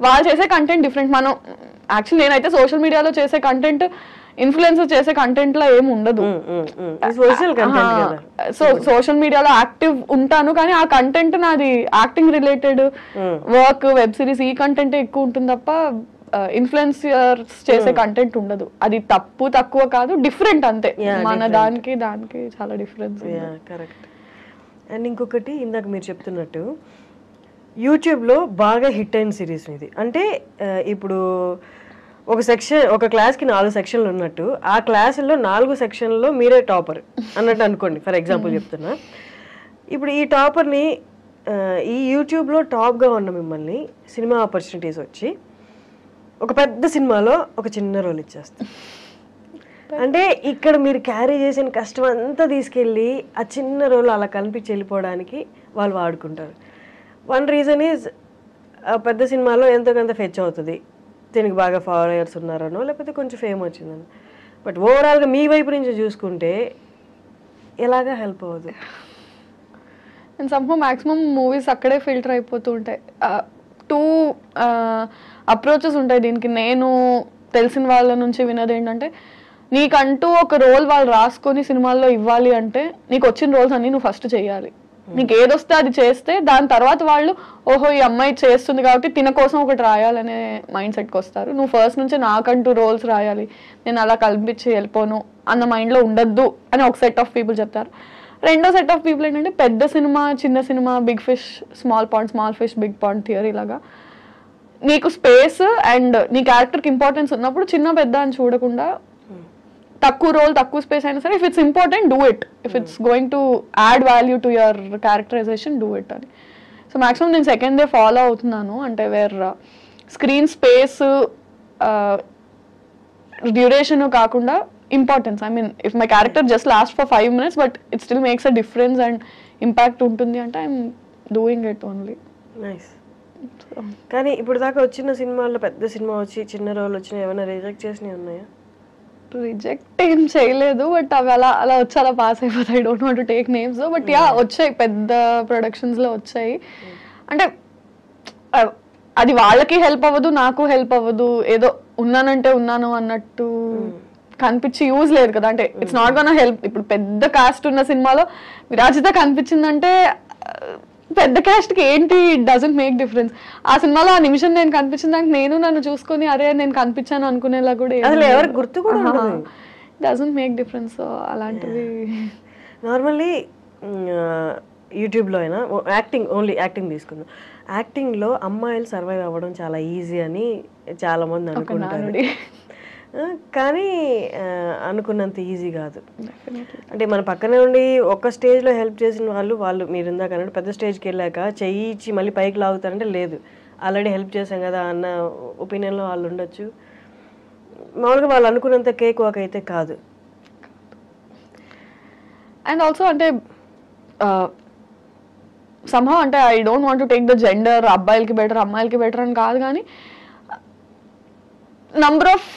వాళ్ళు చేసే కంటెంట్ డిఫరెంట్. మనం యాక్చువల్లీ నేనైతే సోషల్ మీడియాలో చేసే కంటెంట్ ఇన్ఫ్లుయెన్సర్ చేసే కంటెంట్ లో ఏమి ఉండదు. సో సోషల్ మీడియాలో యాక్టివ్ ఉంటాను, కానీ ఆ కంటెంట్ నాది acting related work, web series, ఈ కంటెంట్ ఎక్కువ ఉంటుంది తప్ప ఇన్ఫ్లుయెన్సర్స్ చేసే కంటెంట్ ఉండదు. అది తప్పు తక్కువ కాదు, డిఫరెంట్ అంతే. మన దానికి చాలా డిఫరెన్స్. కరెక్ట్. అండ్ ఇంకొకటి ఇందాక మీరు చెప్తున్నట్టు యూట్యూబ్లో బాగా హిట్ అయిన సిరీస్ ఇది. అంటే ఇప్పుడు ఒక క్లాస్కి 4 సెక్షన్లు ఉన్నట్టు ఆ క్లాసుల్లో 4 సెక్షన్లో మీరే టాపర్ అన్నట్టు అనుకోండి, ఫర్ ఎగ్జాంపుల్ చెప్తున్నా. ఇప్పుడు ఈ టాపర్ని ఈ యూట్యూబ్లో టాప్గా ఉన్న మిమ్మల్ని సినిమా ఆపర్చునిటీస్ వచ్చి ఒక పెద్ద సినిమాలో ఒక చిన్న రోల్ ఇచ్చేస్తారు. అంటే ఇక్కడ మీరు క్యారీ చేసిన కష్టం అంతా తీసుకెళ్ళి ఆ చిన్న రోల్ అలా కనిపించి వెళ్ళిపోవడానికి వాళ్ళు వాడుకుంటారు. వన్ రీజన్ ఈజ్ పెద్ద సినిమాలో ఎంతో కొంత ఫెచ్ అవుతుంది, దీనికి బాగా ఫాలోయర్స్ ఉన్నారనో లేకపోతే కొంచెం ఫేమ్ వచ్చిందని. బట్ ఓవరాల్గా మీ వైపు నుంచి చూసుకుంటే ఎలాగా హెల్ప్ అవ్వదు. అండ్ సమ్హౌ మ్యాక్సిమం మూవీస్ అక్కడే ఫిల్టర్ అయిపోతూ ఉంటాయి. 2 అప్రోచెస్ ఉంటాయి దీనికి. నేను తెలిసిన వాళ్ళ నుంచి విన్నది ఏంటంటే, నీకంటూ ఒక రోల్ వాళ్ళు రాసుకొని సినిమాల్లో ఇవ్వాలి అంటే నీకు వచ్చిన రోల్స్ అన్ని నువ్వు ఫస్ట్ చేయాలి. నీకు ఏదొస్తే అది చేస్తే దాని తర్వాత వాళ్ళు ఓహో ఈ అమ్మాయి చేస్తుంది కాబట్టి తిన కోసం ఒకటి రాయాలనే మైండ్ సెట్కి వస్తారు. నువ్వు ఫస్ట్ నుంచి నాకంటూ రోల్స్ రాయాలి, నేను అలా కల్పించి వెళ్ళిపోను అన్న మైండ్లో ఉండద్దు అని ఒక సెట్ ఆఫ్ పీపుల్ చెప్తారు. రెండో సెట్ ఆఫ్ పీపుల్ ఏంటంటే పెద్ద సినిమా చిన్న సినిమా, big fish small pond, small fish big pond theory లాగా నీకు స్పేస్ అండ్ నీ క్యారెక్టర్కి ఇంపార్టెన్స్ ఉన్నప్పుడు చిన్న పెద్ద అని చూడకుండా తక్కువ రోల్ తక్కువ స్పేస్ అయినా సరే if it's important do it, if it's going to add value to your characterisation do it అని. సో మ్యాక్సిమం నేను సెకండ్ డే ఫాలో అవుతున్నాను. అంటే వేర్ స్క్రీన్ స్పేస్ డ్యూరేషన్ కాకుండా importance. I mean if my character just last for 5 minutes but it still makes a difference and impact ఉంటుంది అంటే I'm doing it only. Nice. కానీ ఇప్పుడు దాకా వచ్చిన సినిమాల్లో పెద్ద సినిమా వచ్చి చిన్న రోల్ వచ్చినా ఏమైనా రిజెక్ట్ చేసినవి ఉన్నాయా? రిజెక్ట్ ఏం చేయలేదు, బట్ అవి అలా వచ్చి అలా పాస్ అయిపోతాయి. Don't want to take names, but వచ్చాయి, పెద్ద ప్రొడక్షన్స్లో వచ్చాయి. అంటే అది వాళ్ళకి హెల్ప్ అవ్వదు, నాకు హెల్ప్ అవ్వదు, ఏదో ఉన్నానంటే ఉన్నాను అన్నట్టు కనిపించి యూజ్ లేదు కదా. అంటే ఇట్స్ నాట్ గోనా హెల్ప్. ఇప్పుడు పెద్ద కాస్ట్ ఉన్న సినిమాలో విరాజిత కనిపించిందంటే పెద్ద క్యాస్ట్ కి ఏంటి, ఇట్ డజంట్ మేక్ డిఫరెన్స్. ఆ సినిమాలో ఆ నిమిషం నేను కనిపించిన దానికి నేను నన్ను చూసుకొని అరే నేను కనిపించాను అనుకునేలా కూడా ఎవరికి గుర్తు కూడా డజంట్ మేక్ డిఫరెన్స్. అలాంటివి నార్మల్లీ యూట్యూబ్లో అయినా యాక్టింగ్ తీసుకుందాం. యాక్టింగ్లో అమ్మాయిలు సర్వైవ్ అవ్వడం చాలా ఈజీ అని చాలామంది అనుకుంటారు, కానీ అనుకున్నంత ఈజీ కాదు. అంటే మన పక్కనే ఉండి ఒక స్టేజ్లో హెల్ప్ చేసిన వాళ్ళు మీరు ఇందాక అన్నట్టు పెద్ద స్టేజ్కి వెళ్ళాక చెయ్యి ఇచ్చి మళ్ళీ పైకి లాగుతారంటే లేదు, ఆల్రెడీ హెల్ప్ చేశాం కదా అన్న ఒపీనియన్లో వాళ్ళు ఉండొచ్చు. మామూలుగా వాళ్ళు అనుకున్నంత కేక్ వాక్ అయితే కాదు. అండ్ ఆల్సో అంటే somehow అంటే I don't want to take the gender, అబ్బాయిలకి బెటర్ అమ్మాయిలకి బెటర్ అని కాదు, కానీ number of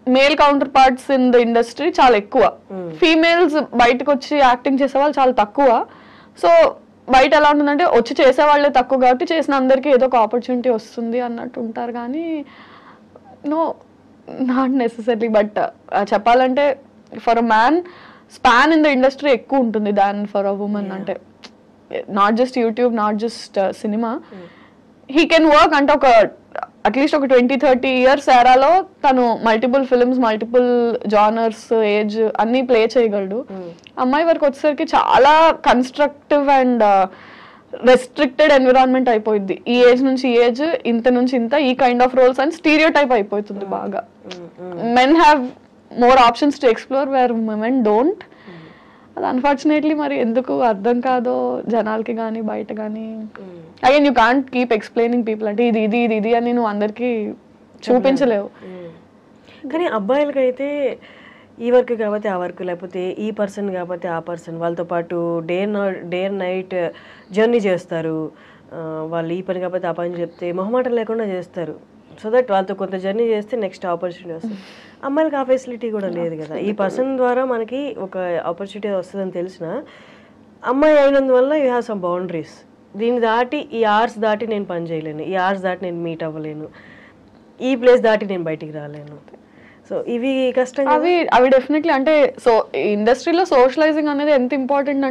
male counter parts in the industry చాలా ఎక్కువ. ఫీమేల్స్ బయటకు వచ్చి యాక్టింగ్ చేసే వాళ్ళు చాలా తక్కువ. సో బయట ఎలా ఉంటుందంటే వచ్చి చేసే వాళ్ళే తక్కువ కాబట్టి చేసిన అందరికీ ఏదో ఒక ఆపర్చునిటీ వస్తుంది అన్నట్టు ఉంటారు, కానీ నో, నాట్ నెసెసరీ. బట్ చెప్పాలంటే for a man span in the industry ఎక్కువ ఉంటుంది దాన్ ఫర్ అ ఉమెన్. అంటే not just YouTube, not just cinema, he can work అంటే ఒక అట్లీస్ట్ ఒక 20-30 years ఎరాలో తను multiple films, multiple genres, age అన్ని play చేయగలడు. అమ్మాయి వరకు వచ్చేసరికి చాలా కన్స్ట్రక్టివ్ అండ్ రెస్ట్రిక్టెడ్ ఎన్విరాన్మెంట్ అయిపోయింది. ఈ ఏజ్ నుంచి ఈ ఏజ్, ఇంత నుంచి ఇంత, ఈ కైండ్ ఆఫ్ రోల్స్ అని స్టీరియో టైప్ అయిపోతుంది బాగా. Men have more options to explore where women don't. అది అన్ఫార్చునేట్లీ మరి ఎందుకు అర్థం కాదో జనాలకి కానీ బయట కానీ. Again you can't keep explaining people అంటే ఇది ఇది ఇది ఇది అని నువ్వు అందరికీ చూపించలేవు. కానీ అబ్బాయిలకైతే ఈ వర్క్ కాబట్టి ఆ వర్క్, లేకపోతే ఈ పర్సన్ కాబట్టి ఆ పర్సన్, వాళ్ళతో పాటు డే అండ్ నైట్ జర్నీ చేస్తారు. వాళ్ళు ఈ పని కాబట్టి ఆ పని చెప్తే మొహమాటం లేకుండా చేస్తారు. సో దట్ వాళ్ళతో కొంత జర్నీ చేస్తే నెక్స్ట్ ఆపర్చునిటీ వస్తుంది. అమ్మాయిలకి ఆ ఫెసిలిటీ కూడా లేదు కదా. ఈ పర్సన్ ద్వారా మనకి ఒక ఆపర్చునిటీ వస్తుందని తెలిసిన అమ్మాయి అయినందువల్ల యూ హ్యావ్ సమ్ బౌండరీస్. దీన్ని దాటి ఈ అవర్స్ దాటి నేను పని చేయలేను, ఈ అవర్స్ దాటి నేను మీట్ అవ్వలేను, ఈ ప్లేస్ దాటి నేను బయటికి రాలేను. సో ఇవి కష్టం. అవి డెఫినెట్లీ అంటే సో ఇండస్ట్రీలో సోషలైజింగ్ అనేది ఎంత ఇంపార్టెంట్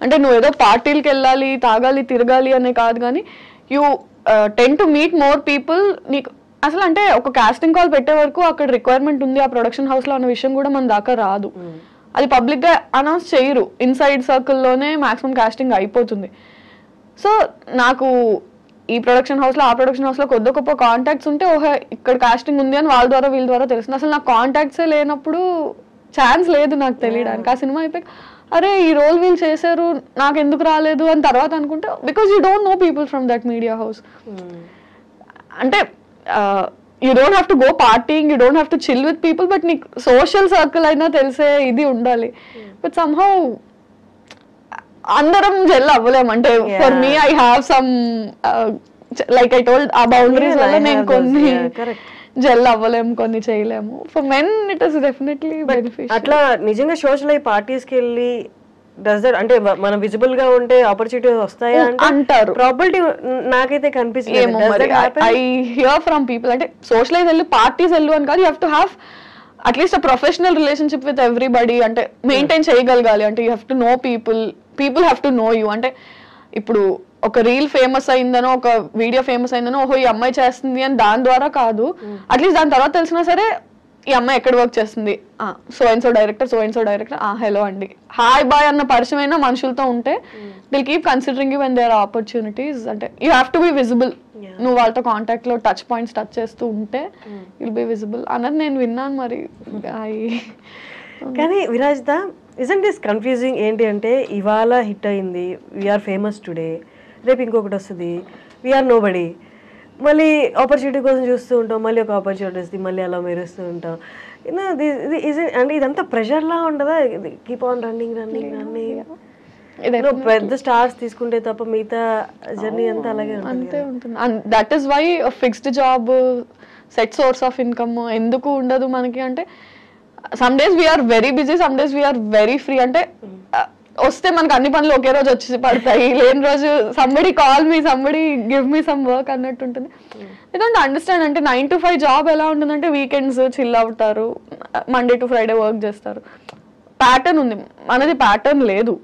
అంటే నువ్వు ఏదో పార్టీలకి వెళ్ళాలి, తాగాలి, తిరగాలి అనే కాదు, కానీ you ten to meet more people. నీకు అసలు అంటే ఒక కాస్టింగ్ కాల్ పెట్టే వరకు అక్కడ రిక్వైర్మెంట్ ఉంది ఆ ప్రొడక్షన్ హౌస్ లో అన్న విషయం కూడా మన దాకా రాదు. అది పబ్లిక్ గా అనౌన్స్ చేయరు, ఇన్సైడ్ సర్కిల్లోనే మాక్సిమం కాస్టింగ్ అయిపోతుంది. సో నాకు ఈ ప్రొడక్షన్ హౌస్ లో ఆ ప్రొడక్షన్ హౌస్ లో కొద్ది గొప్ప కాంటాక్ట్స్ ఉంటే ఓహో ఇక్కడ కాస్టింగ్ ఉంది అని వాళ్ళ ద్వారా వీళ్ళ ద్వారా తెలుస్తుంది. అసలు నాకు కాంటాక్ట్సే లేనప్పుడు ఛాన్స్ లేదు నాకు తెలియడానికి. ఆ సినిమా అయిపోయి అరే ఈ రోల్ వీళ్ళు చేశారు నాకు ఎందుకు రాలేదు అని తర్వాత అనుకుంటే because you don't know people from that media house. అంటే you don't have to go partying, you don't have to chill with people, but నీకు సోషల్ సర్కిల్ అయినా తెలిసే ఇది ఉండాలి. బట్ సమ్హౌ అందరం జెల్ అవ్వలేము. అంటే for me I have some like I told ఆ బౌండరీస్ వల్ల నేను కొన్ని జెల్ అవ్వలేము, కొన్ని చేయలేము. For men it is definitely beneficial. అట్లా నిజంగా సోషల్ అయ్యి పార్టీస్కి వెళ్ళి అంటే మనం విజిబుల్ గా ఉంటే ఆపర్చునిటీస్ వస్తాయా అంటారు. ప్రాబిలిటీ నాకైతే కనిపిస్తుంది. ఐ హియర్ ఫ్రమ్ పీపుల్ అంటే సోషలైజ్ వెళ్ళు, పార్టీస్ వెళ్ళు అని కాదు, you have to have at least a professional relationship with everybody. అంటే మెయింటైన్ చేయగలగాలి. అంటే you have to know people have to know you. అంటే ఇప్పుడు ఒక రీల్ ఫేమస్ అయిందనో ఒక వీడియో ఫేమస్ అయిందనో ఓహో ఈ అమ్మాయి చేస్తుంది అని దాని ద్వారా కాదు, అట్లీస్ట్ దాని తర్వాత తెలిసినా సరే ఈ అమ్మాయి ఎక్కడ వర్క్ చేస్తుంది, so and so director hello అండి హాయ్ బాయ్ అన్న పరిచయం అయినా మనుషులతో ఉంటే they'll keep considering you when there are opportunities. అంటే you have to be visible. నువ్వు వాళ్ళతో కాంటాక్ట్ లో టచ్ పాయింట్స్ టచ్ చేస్తూ ఉంటే విల్ బి విజిబుల్ అన్నది నేను విన్నాను. మరి కానీ విరాజిత ఇజంట్ దిస్ కన్ఫ్యూజింగ్ ఏంటి అంటే ఇవాళ హిట్ అయింది, వీఆర్ ఫేమస్ టుడే, రేపు ఇంకొకటి వస్తుంది, వీఆర్ నో బడీ, మళ్ళీ ఆపర్చునిటీ కోసం చూస్తూ ఉంటాం, మళ్ళీ ఒక ఆపర్చునిటీ వస్తుంది, మళ్ళీ అలా మెరుస్తూ ఉంటాం. అంటే ఇదంతా ప్రెషర్లా ఉండదా? Keep on running. పెద్ద స్టార్స్ తీసుకుంటే తప్ప మిగతా జర్నీ అంతా అలాగే ఉంటుంది. That is why fixed job, set source of income ఎందుకు ఉండదు మనకి అంటే some days we are very busy, some days we are very free. అంటే వస్తే మనకు అన్ని పనులు ఒకే రోజు వచ్చి పడతాయి, లేని రోజు somebody call me, somebody give me some work అన్నట్టు ఉంటుంది. ఎందుకంటే అండర్స్టాండ్ అంటే 9 to 5 జాబ్ ఎలా ఉంటుందంటే వీకెండ్స్ చిల్ అవుతారు, మండే టు ఫ్రైడే వర్క్ చేస్తారు, ప్యాటర్న్ ఉంది. మనది ప్యాటర్న్ లేదు.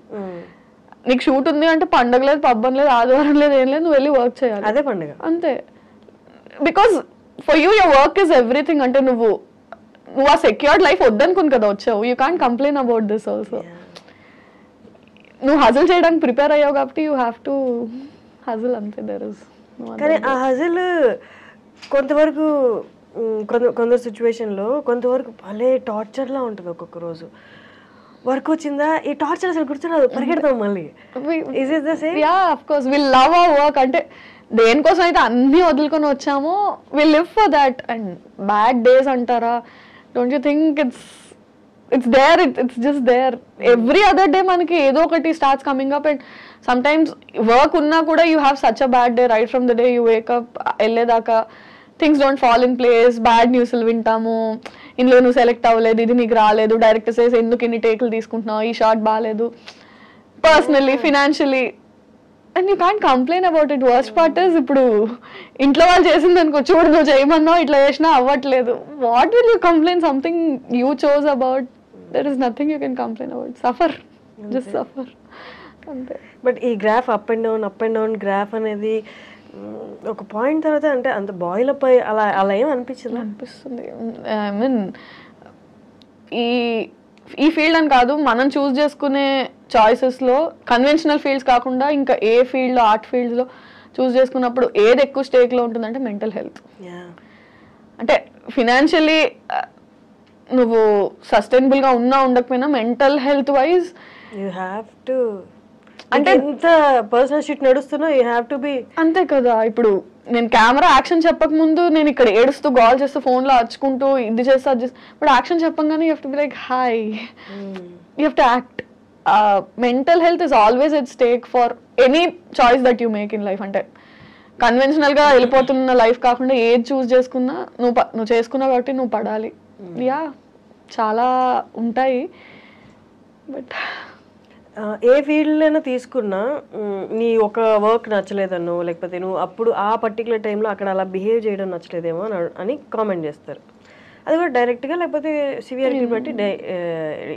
నీకు షూట్ ఉంది అంటే పండగ లేదు, పబ్బం లేదు, ఆదివారం లేదు, ఏం లేదు, నువ్వు వెళ్ళి వర్క్ చేయాలి, అదే పండుగ అంతే. Because for you your work is everything. అంటే నువ్వు నువ్వు ఆ సెక్యూర్డ్ లైఫ్ వద్దనుకుని కదా వచ్చావు. You can't complain about this also. నువ్వు హజిల్ చేయడానికి ప్రిపేర్ అయ్యావు కాబట్టి యూ హ్యావ్ టు హజిల్ అంతే. దెర్ ఇస్ కానీ ఆ హజిల్ కొంతవరకు కొందరు సిచ్యువేషన్లో కొంతవరకు భలే టార్చర్లా ఉంటుంది. ఒక్కొక్క రోజు వర్క్ వచ్చిందా ఈ టార్చర్ అసలు గుర్తురాదు, పరిగెడతాం మళ్ళీ. Is it the same? Yeah of course will love our work. అంటే దేనికోసం అయితే అన్ని వదులుకొని వచ్చామో will live for that. And bad days అంటారా, don't you think it's there, it's just there. Every other day మనకి ఏదో ఒకటి starts coming up. And sometimes work ఉన్నా కూడా you have such a bad day right from the day you wake up. వెళ్ళేదాకా things don't fall in place, bad న్యూస్లు వింటాము. ఇందులో నువ్వు సెలెక్ట్ అవ్వలేదు, ఇది నీకు రాలేదు, డైరెక్టర్ సేస్ ఎందుకు ఇన్ని టేకులు తీసుకుంటున్నావు, ఈ షాట్ బాగాలేదు, personally financially. And you can't complain about it. Worst part is ఇప్పుడు ఇంట్లో వాళ్ళు చేసింది అనుకో, చూడు నువ్వు చేయమన్నావు ఇట్లా చేసినా అవ్వట్లేదు. What will you complain? Something you chose about, there is nothing you can complain about. Suffer, just suffer అంతే. బట్ ఈ graph up and down graph అనేది ఒక పాయింట్ తర్వాత అంటే అంత బాయిల్ అప్ అలా అలా ఏం అనిపిస్తుంది. ఐ మీన్ ఈ ఫీల్డ్ అని కాదు, మనం చూస్ చేసుకునే చాయిసెస్లో కన్వెన్షనల్ ఫీల్డ్స్ కాకుండా ఇంకా ఏ ఫీల్డ్లో, ఆర్ట్ ఫీల్డ్స్లో చూస్ చేసుకున్నప్పుడు ఏది ఎక్కువ స్టేక్లో ఉంటుందంటే మెంటల్ హెల్త్. అంటే ఫినాన్షియలీ నువ్వు సస్టైనబుల్గా ఉన్నా ఉండకపోయినా mental health wise you have to, అంటే ఎంత పర్సనల్ షిట్ నడుస్తున్నా యూ హ్యావ్ టు బి. అంతే కదా. ఇప్పుడు నేను కెమెరా యాక్షన్ చెప్పక ముందు నేను ఇక్కడ ఏడుస్తూ కాల్ చేస్తూ ఫోన్లో అరుచుకుంటూ ఇది చేస్తా అది చేస్తా, బట్ యాక్షన్ చెప్పంగానే you have to be like hi, you have to act. Mental health is always at stake for any choice that you make in life. అంటే కన్వెన్షనల్గా వెళ్ళిపోతున్న లైఫ్ కాకుండా ఏది చూస్ చేసుకున్నా నువ్వు చేసుకున్నావు కాబట్టి నువ్వు పడాలి. యా చాలా ఉంటాయి. బట్ ఏ ఫీల్డ్లైనా తీసుకున్నా నీ ఒక వర్క్ నచ్చలేదన్నో, లేకపోతే నువ్వు అప్పుడు ఆ పర్టికులర్ టైంలో అక్కడ అలా బిహేవ్ చేయడం నచ్చలేదేమో అని కామెంట్ చేస్తారు. అది కూడా డైరెక్ట్గా లేకపోతే సివియారిటీని బట్టి,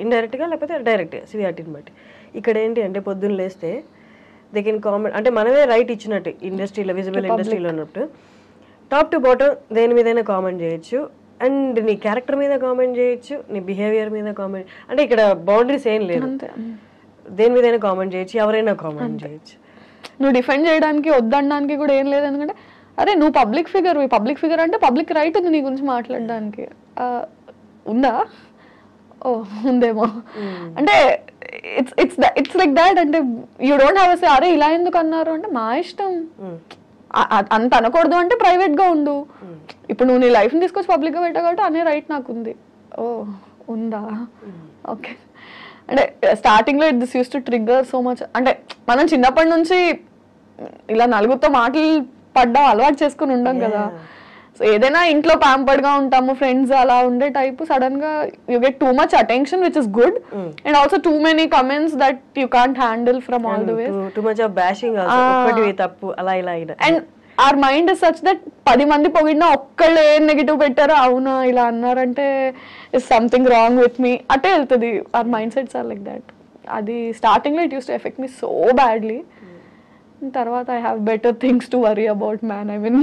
ఇండైరెక్ట్గా లేకపోతే డైరెక్ట్గా సివియారిటీని బట్టి. ఇక్కడ ఏంటి అంటే పొద్దున్న లేస్తే దే కెన్ కామెంట్, అంటే మనమే రైట్ ఇచ్చినట్టు ఇండస్ట్రీలో, విజిబుల్ ఇండస్ట్రీలో ఉన్నట్టు టాప్ టు బాటమ్ దేని మీదైనా కామెంట్ చేయొచ్చు. అండ్ నీ క్యారెక్టర్ మీద కామెంట్ చేయొచ్చు, నీ బిహేవియర్ మీద కామెంట్, అంటే ఇక్కడ బౌండరీస్ ఏం లేదు. దేని మీదైనా కామెంట్ చేయొచ్చు, ఎవరైనా కామెంట్ చేయొచ్చు. నువ్వు డిఫెండ్ చేయడానికి వద్దనడానికి కూడా ఏం లేదు. ఎందుకంటే అరే నువ్వు పబ్లిక్ ఫిగర్ అంటే పబ్లిక్ రైట్ ఉంది నీ గురించి మాట్లాడడానికి. ఉందా? ఓ ఉందేమో. అంటే ఇట్స్ లైక్ దాట్. అంటే యూ డోంట్ హ్యావ్ సే అరే ఇలా ఎందుకు అన్నారు అంటే మా ఇష్టం. అంత అనకూడదు అంటే ప్రైవేట్గా ఉండు. ఇప్పుడు నువ్వు నీ లైఫ్ని తీసుకొచ్చి పబ్లిక్గా పెట్టావు కాబట్టి అనే రైట్ నాకు ఉంది. ఓ ఉందా? ఓకే. అంటే స్టార్టింగ్లో this use to trigger so much. అంటే మనం చిన్నప్పటి నుంచి ఇలా నలుగురితో మాటలు పడ్డా అలవాటు చేసుకుని ఉండం కదా. సో ఏదైనా ఇంట్లో ప్యాంపర్డ్గా ఉంటాము, ఫ్రెండ్స్ అలా ఉండే టైప్, సడన్ గా you get too much attention which is good, and also too many comments that you can't handle from all the way. Too much of bashing also, ఒకటి తప్పు అలా ఇలా. And our mind is such that 10 మంది పొగిడినా ఒక్కళ్ళు ఏం negative పెట్టారో అవునా ఇలా అన్నారంటే is something wrong with me అటే వెళ్తుంది. our mindsets are like that. అది స్టార్టింగ్ లో it used to affect me so badly. తర్వాత I have better things to worry about, man. I mean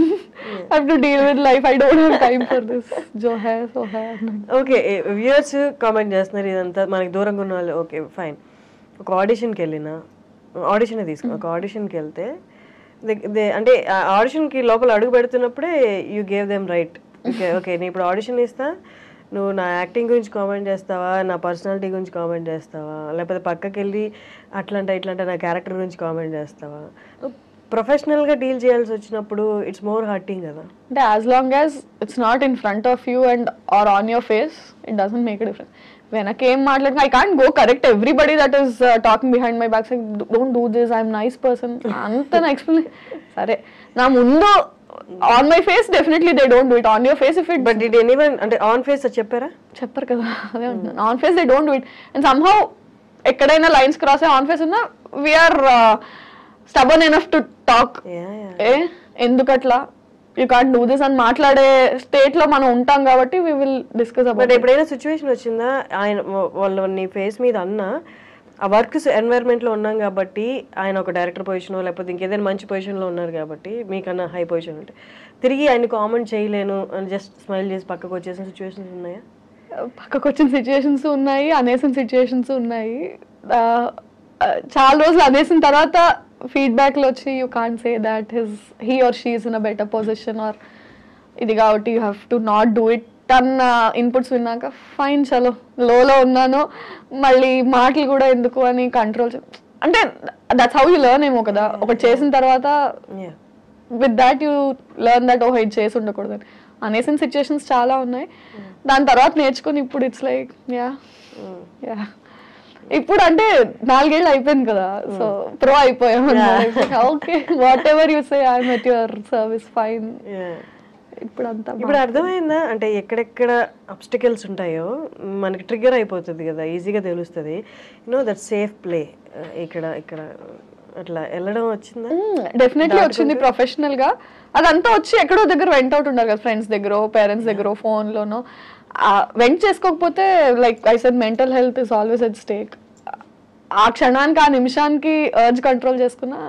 I have to deal with life. I don't have time for this. jo hai so hai. Okay, viewers comment చేస్తున్నారు ఇదంతా మనకి దూరంగా ఉన్న వాళ్ళు. Okay fine. ఒక ఆడిషన్కి వెళ్ళినా, audition తీసుకున్నా, ఒక ఆడిషన్కి వెళ్తే అంటే ఆడిషన్కి లోపల అడుగు పెడుతున్నప్పుడే you gave them right. Okay నేను ఇప్పుడు ఆడిషన్ ఇస్తా, నువ్వు నా యాక్టింగ్ గురించి కామెంట్ చేస్తావా, నా పర్సనాలిటీ గురించి కామెంట్ చేస్తావా, లేకపోతే పక్కకి వెళ్ళి అట్లంటే ఇట్లంటే నా క్యారెక్టర్ గురించి కామెంట్ చేస్తావా. ప్రొఫెషనల్గా డీల్ చేయాల్సి వచ్చినప్పుడు ఇట్స్ మోర్ హర్టింగ్ కదా. అంటే as long as it's not in front of you and or on your face it doesn't make a difference. వెనకేం మాట్లాడుతున్నా I can't go correct everybody that is talking behind my back, don't do this, I'm nice person అంత నా explain. సరే నా ముందు on my face definitely they don't do it, on your face if it. But did anyone అంటే on face చెప్పారా? చెప్పరు కదా, అదే ఉంటున్నాను. On face they don't do it. And somehow ఎక్కడైనా లైన్స్ క్రాస్ అయ్యి ఆన్ ఫేస్ ఉన్నా we are stubborn enough to talk. ఎందుకట్లా యూ కాంట్ డూ దిస్ అని మాట్లాడే స్టేట్ లో మనం ఉంటాం కాబట్టి వీ విల్ డిస్కస్ అబౌట్. ఎప్పుడైనా సిచ్యువేషన్ వచ్చిందా ఆయన వాళ్ళు నీ ఫేస్ మీద అన్నా ఆ వర్క్ ఎన్వైరన్మెంట్ లో ఉన్నాం కాబట్టి, ఆయన ఒక డైరెక్టర్ పొజిషన్ లేకపోతే ఇంకేదైనా మంచి పొజిషన్ లో ఉన్నారు కాబట్టి మీకన్నా హై పొజిషన్ ఉంటే తిరిగి ఆయన కామెంట్ చేయలేను అని జస్ట్ స్మైల్ చేసి పక్కకు వచ్చేసిన సిచ్యువేషన్స్ ఉన్నాయా? పక్కకు వచ్చిన సిచ్యుయేషన్స్ ఉన్నాయి, అనేసిన సిచ్యుయేషన్స్ ఉన్నాయి. చాలా రోజులు అనేసిన తర్వాత ఫీడ్బ్యాక్లు వచ్చి you can't say that he or she is in a better position or ఇది కాబట్టి you have to not do it అన్న ఇన్పుట్స్ విన్నాక ఫైన్ చలో లోలో ఉన్నాను, మళ్ళీ మాటలు కూడా ఎందుకు అని కంట్రోల్ అంటే దట్స్ హౌ యూ లెర్న్ ఏమో కదా. ఒకటి చేసిన తర్వాత with that you learn that ఓహో ఇది చేసి ఉండకూడదని. అనేసిన సిచ్యుయేషన్స్ చాలా ఉన్నాయి, దాని తర్వాత నేర్చుకుని ఇప్పుడు ఇట్స్ లైక్ యా ఇప్పుడు అంటే 4 ఏళ్ళు అయిపోయింది కదా, సో ప్రో అయిపోయాం. Okay what ever you say I'm at your service fine. ఇప్పుడు అర్థమైందా అంటే ఎక్కడెక్కడ అబ్స్టికల్స్ ఉంటాయో మనకి ట్రిగ్గర్ అయిపోతుంది కదా, ఈజీగా తెలుస్తుంది. యూనో దట్ సేఫ్ ప్లే ఇక్కడ ఇక్కడ అట్లా వెళ్ళడం వచ్చిందా? డెఫినెట్లీ వచ్చింది. ప్రొఫెషనల్ గా అదంతా వచ్చి ఎక్కడో దగ్గర వెంట్ అవుట్ ఉండాలి కదా, ఫ్రెండ్స్ దగ్గర, పేరెంట్స్ దగ్గర, ఫోన్ లోనో. వెంట్ చేసుకోకపోతే like I said mental health is always at stake. ఆ క్షణానికి ఆ నిమిషానికి అర్జ్ కంట్రోల్ చేసుకున్నా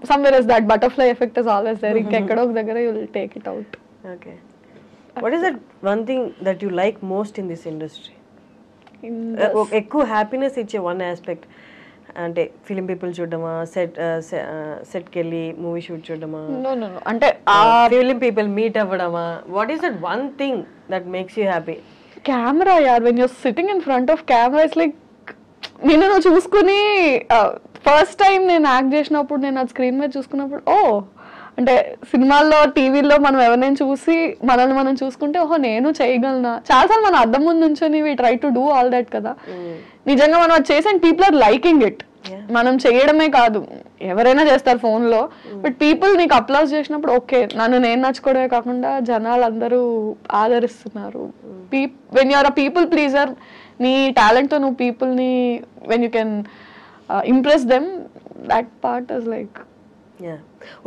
somewhere is that butterfly effect is always there. Ekkado ok dagara you will take it out. Okay, what is that one thing that you like most in this industry? Ekku happiness iche one aspect ante film people చూడడమా, set kelli movie shoot చూడడమా? No ante film people meet అవ్వడమా? What is that one thing that makes you happy? Camera yaar, when you're sitting in front of camera it's like నిన్ను నువ్వు చూసుకుని first time నేను act చేసినప్పుడు నేను ఆ screen మీద చూసుకున్నప్పుడు అంటే సినిమాల్లో టీవీలో మనం ఎవరినైనా చూసి మనల్ని మనం చూసుకుంటే ఓహో నేను చేయగలనా. చాలాసార్లు మనం అద్దం ముందు నుంచొని we try to do all that కదా. నిజంగా మనం అది చేసి and people are liking it. మనం చేయడమే కాదు, ఎవరైనా చేస్తారు ఫోన్లో, బట్ పీపుల్ నీకు అప్లాజ్ చేసినప్పుడు ఓకే నన్ను నేను నచ్చుకోవడమే కాకుండా జనాలు అందరూ ఆదరిస్తున్నారు. When you're a people pleaser, నీ టాలెంట్తో నువ్వు పీపుల్ని when you can impress them, that part is like.